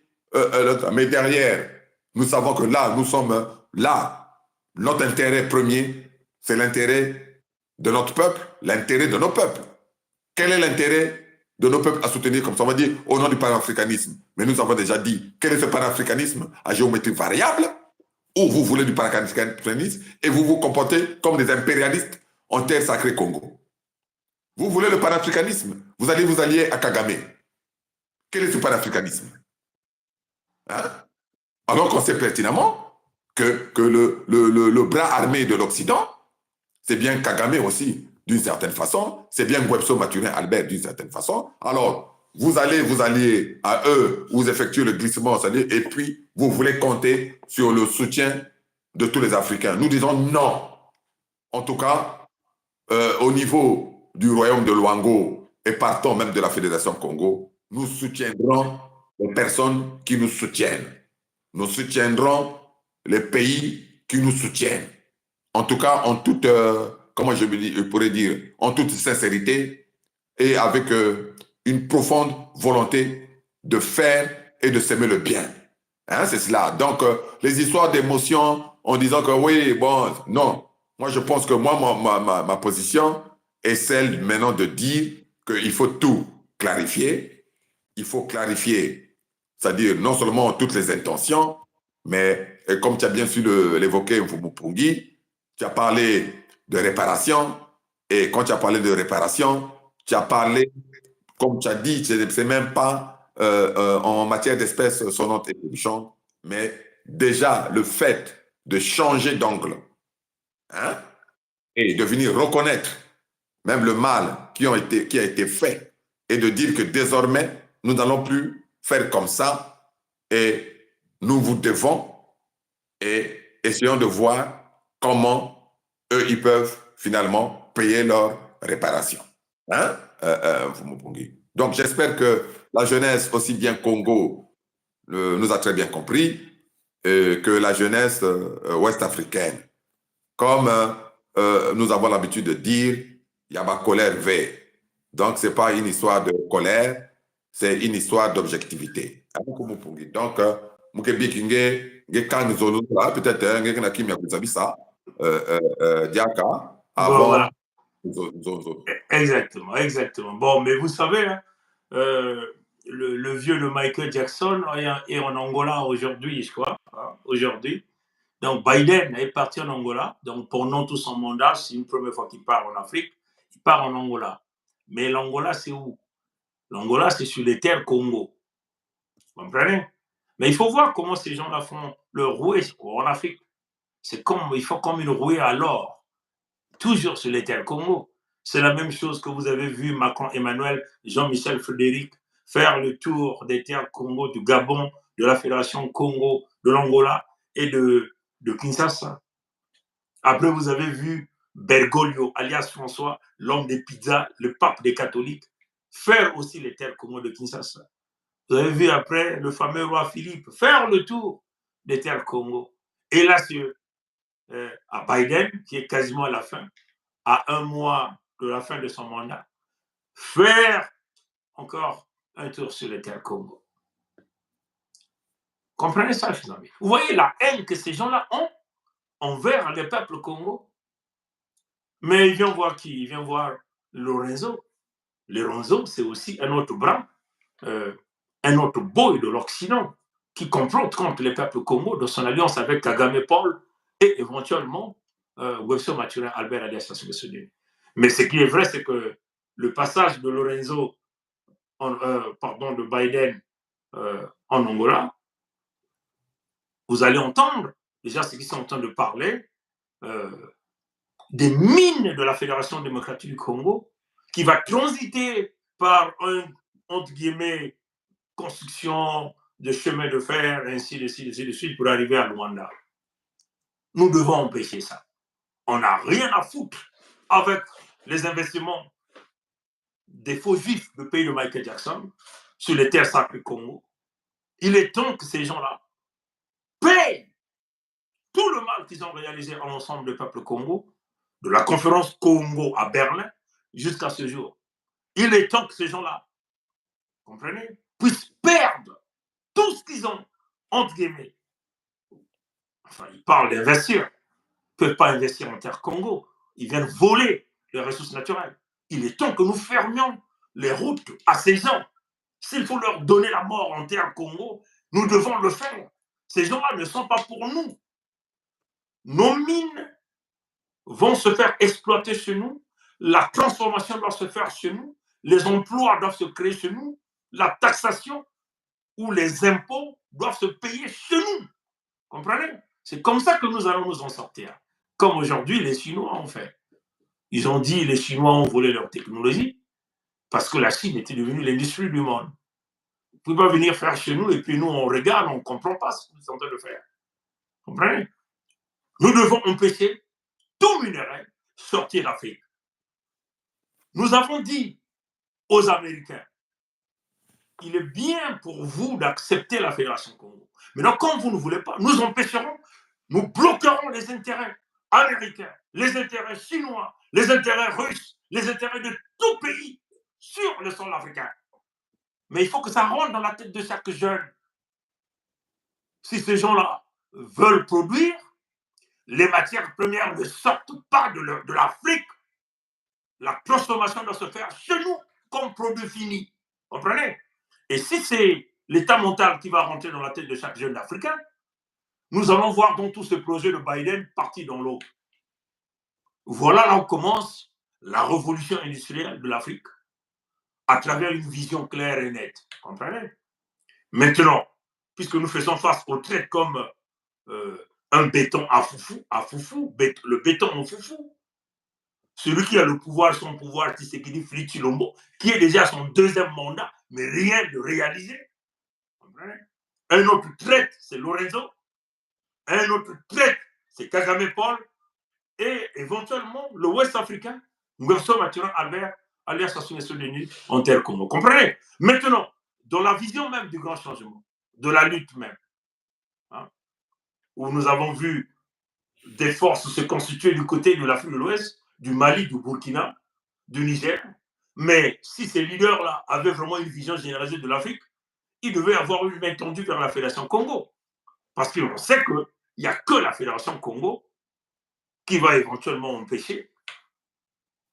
mais derrière, nous savons que là, nous sommes là. Notre intérêt premier, c'est l'intérêt de notre peuple, l'intérêt de nos peuples. Quel est l'intérêt de nos peuples à soutenir comme ça? On va dire au nom du panafricanisme. Mais nous avons déjà dit, quel est ce panafricanisme à géométrie variable? Ou vous voulez du panafricanisme et vous vous comportez comme des impérialistes en terre sacrée Congo. Vous voulez le panafricanisme, vous allez vous allier à Kagame. Quel est ce panafricanisme? Hein? Alors qu'on sait pertinemment que le bras armé de l'Occident, c'est bien Kagame aussi, d'une certaine façon, c'est bien Ngosso Maturin Albert, d'une certaine façon. Alors, vous allez vous allier à eux, vous effectuez le glissement, et puis vous voulez compter sur le soutien de tous les Africains. Nous disons non. En tout cas, au niveau du royaume de Luango et partant même de la Fédération Congo, nous soutiendrons les personnes qui nous soutiennent. Nous soutiendrons les pays qui nous soutiennent. En tout cas, en toute, comment je pourrais dire, en toute sincérité et avec une profonde volonté de faire et de s'aimer le bien. Hein, c'est cela. Donc, les histoires d'émotion en disant que oui, bon, non. Moi, je pense que ma position est celle maintenant de dire qu'il faut tout clarifier. Il faut clarifier, c'est-à-dire non seulement toutes les intentions, mais comme tu as bien su l'évoquer, Mfumu-Pungi, tu as parlé de réparation. Et quand tu as parlé de réparation, tu as parlé, comme tu as dit, c'est même pas en matière d'espèces sonnantes et touchantes, mais déjà le fait de changer d'angle, hein, et de venir reconnaître même le mal qui a été fait et de dire que désormais, nous n'allons plus faire comme ça et nous vous devons et essayons de voir comment eux, ils peuvent finalement payer leur réparation. Hein? Donc, j'espère que la jeunesse, aussi bien Congo, nous a très bien compris, que la jeunesse ouest-africaine. Comme nous avons l'habitude de dire, il y a ma colère vert. Donc, ce n'est pas une histoire de colère, c'est une histoire d'objectivité. Donc, peut-être Diaka, Bon, voilà. avant. Exactement, exactement. Bon, mais vous savez, hein, le vieux de Michael Jackson est en Angola aujourd'hui, je crois. Hein, aujourd'hui. Donc, Biden est parti en Angola. Donc, pendant tout son mandat, c'est une première fois qu'il part en Afrique. Il part en Angola. Mais l'Angola, c'est où? L'Angola, c'est sur les terres Congo. Vous comprenez? Mais il faut voir comment ces gens-là font leur rouée en Afrique. Il faut comme une rouée à l'or, toujours sur les terres Congo. C'est la même chose que vous avez vu Macron, Emmanuel, Jean-Michel Frédéric faire le tour des terres Congo, du Gabon, de la Fédération Congo, de l'Angola et de Kinshasa. Après, vous avez vu Bergoglio, alias François, l'homme des pizzas, le pape des catholiques, faire aussi les terres Congo de Kinshasa. Vous avez vu après le fameux roi Philippe faire le tour des terres Congo. Et là, à Biden, qui est quasiment à la fin, à un mois de la fin de son mandat, faire encore un tour sur les terres Congo. Comprenez ça, chers amis. Vous voyez la haine que ces gens-là ont envers le peuple Congo. Mais il vient voir qui? Il vient voir Lorenzo. Lorenzo, c'est aussi un autre bras, un autre boy de l'Occident qui complote contre le peuple Congo dans son alliance avec Kagame Paul et éventuellement Webster Mathurin Albert alias Sassou Nguesso. Mais ce qui est vrai, c'est que le passage de Lorenzo, de Biden en Angola, vous allez entendre déjà ceux qui sont en train de parler des mines de la Fédération démocratique du Congo qui va transiter par entre guillemets, construction de chemin de fer, ainsi de suite, pour arriver à Luanda. Nous devons empêcher ça. On n'a rien à foutre avec les investissements des faux juifs du pays de Michael Jackson sur les terres sacrées du Congo. Il est temps que ces gens-là payent tout le mal qu'ils ont réalisé à l'ensemble du peuple Congo, de la conférence Congo à Berlin jusqu'à ce jour. Il est temps que ces gens-là, comprenez, puissent perdre tout ce qu'ils ont, entre guillemets. Enfin, ils parlent d'investir. Ils ne peuvent pas investir en terre Congo. Ils viennent voler les ressources naturelles. Il est temps que nous fermions les routes à ces gens. S'il faut leur donner la mort en terre Congo, nous devons le faire. Ces gens-là ne sont pas pour nous. Nos mines vont se faire exploiter chez nous. La transformation doit se faire chez nous. Les emplois doivent se créer chez nous. La taxation ou les impôts doivent se payer chez nous. Comprenez? C'est comme ça que nous allons nous en sortir. Comme aujourd'hui, les Chinois ont fait. Ils ont dit que les Chinois ont volé leur technologie parce que la Chine était devenue l'industrie du monde. Vous ne pouvez pas venir faire chez nous et puis nous, on regarde, on ne comprend pas ce que vous êtes en train de faire. Comprenez? Nous devons empêcher tout minerai sortir d'Afrique. Nous avons dit aux Américains, il est bien pour vous d'accepter la Fédération Congo. Maintenant, comme vous ne voulez pas, nous empêcherons, nous bloquerons les intérêts américains, les intérêts chinois, les intérêts russes, les intérêts de tout pays sur le sol africain. Mais il faut que ça rentre dans la tête de chaque jeune. Si ces gens-là veulent produire, les matières premières ne sortent pas de l'Afrique. La transformation doit se faire chez nous comme produit fini. Vous comprenez? Et si c'est l'état mental qui va rentrer dans la tête de chaque jeune africain, nous allons voir dans tout ce projet de Biden parti dans l'eau. Voilà là où commence la révolution industrielle de l'Afrique, à travers une vision claire et nette. Vous comprenez? Maintenant, puisque nous faisons face au trait comme un béton à foufou, le béton en foufou, celui qui a le pouvoir, son pouvoir, Tshisekedi Félix Tshilombo, qui est déjà à son 2e mandat, mais rien de réalisé. Un autre traite, c'est Lorenzo. Un autre traite, c'est Kagame Paul. Et éventuellement, le Ouest africain, Nguesso Mathurin Albert, alias Sassou Nguesso Denis, en terre Congo. Comprenez? Maintenant, dans la vision même du grand changement, de la lutte même, hein, où nous avons vu des forces se constituer du côté de l'Afrique de l'Ouest, du Mali, du Burkina, du Niger. Mais si ces leaders-là avaient vraiment une vision généralisée de l'Afrique, ils devaient avoir une main tendue vers la Fédération Congo. Parce qu'on sait qu'il n'y a que la Fédération Congo qui va éventuellement empêcher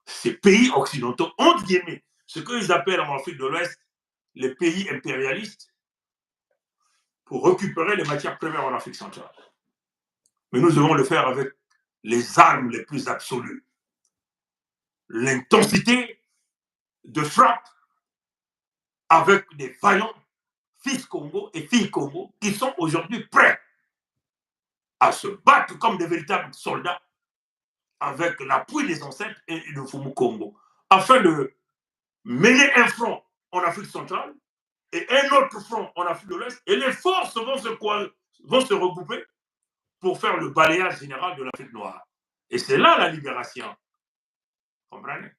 ces pays occidentaux, entre guillemets, ce qu'ils appellent en Afrique de l'Ouest les pays impérialistes, pour récupérer les matières premières en Afrique centrale. Mais nous devons le faire avec les armes les plus absolues. L'intensité de frappe avec des vaillants fils Congo et filles Congo qui sont aujourd'hui prêts à se battre comme des véritables soldats avec l'appui des ancêtres et de Fumu Congo, afin de mener un front en Afrique centrale et un autre front en Afrique de l'Ouest, et les forces vont se regrouper pour faire le balayage général de l'Afrique noire. Et c'est là la libération. Comprenez?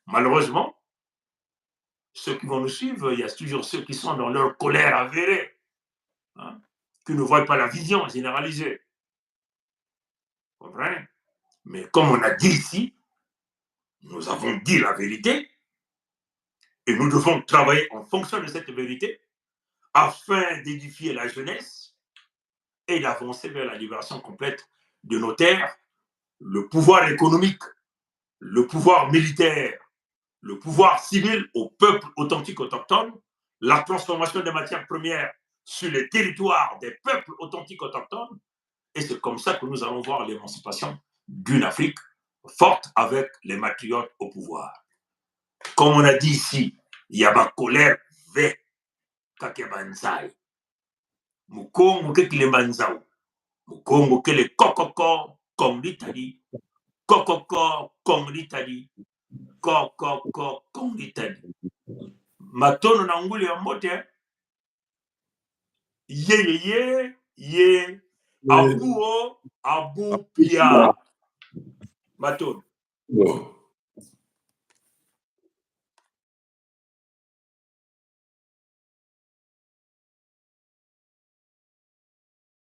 Malheureusement, ceux qui vont nous suivre, il y a toujours ceux qui sont dans leur colère avérée, hein, qui ne voient pas la vision généralisée. Comprenez? Mais comme on a dit ici, nous avons dit la vérité et nous devons travailler en fonction de cette vérité afin d'édifier la jeunesse et d'avancer vers la libération complète de nos terres, le pouvoir économique, le pouvoir militaire, le pouvoir civil au peuple authentique autochtone, la transformation des matières premières sur les territoires des peuples authentiques autochtones. Et c'est comme ça que nous allons voir l'émancipation d'une Afrique forte avec les matriotes au pouvoir. Comme on a dit ici, il y a ma colère ve kakebanzai. Mukongo kekile manzao. Mukongo kele kokoko kongitali. Kokoko kongitali. Kokoko kongitali. Matono na nguli ya mbote. Ye. Abuo, abu pia. Matono.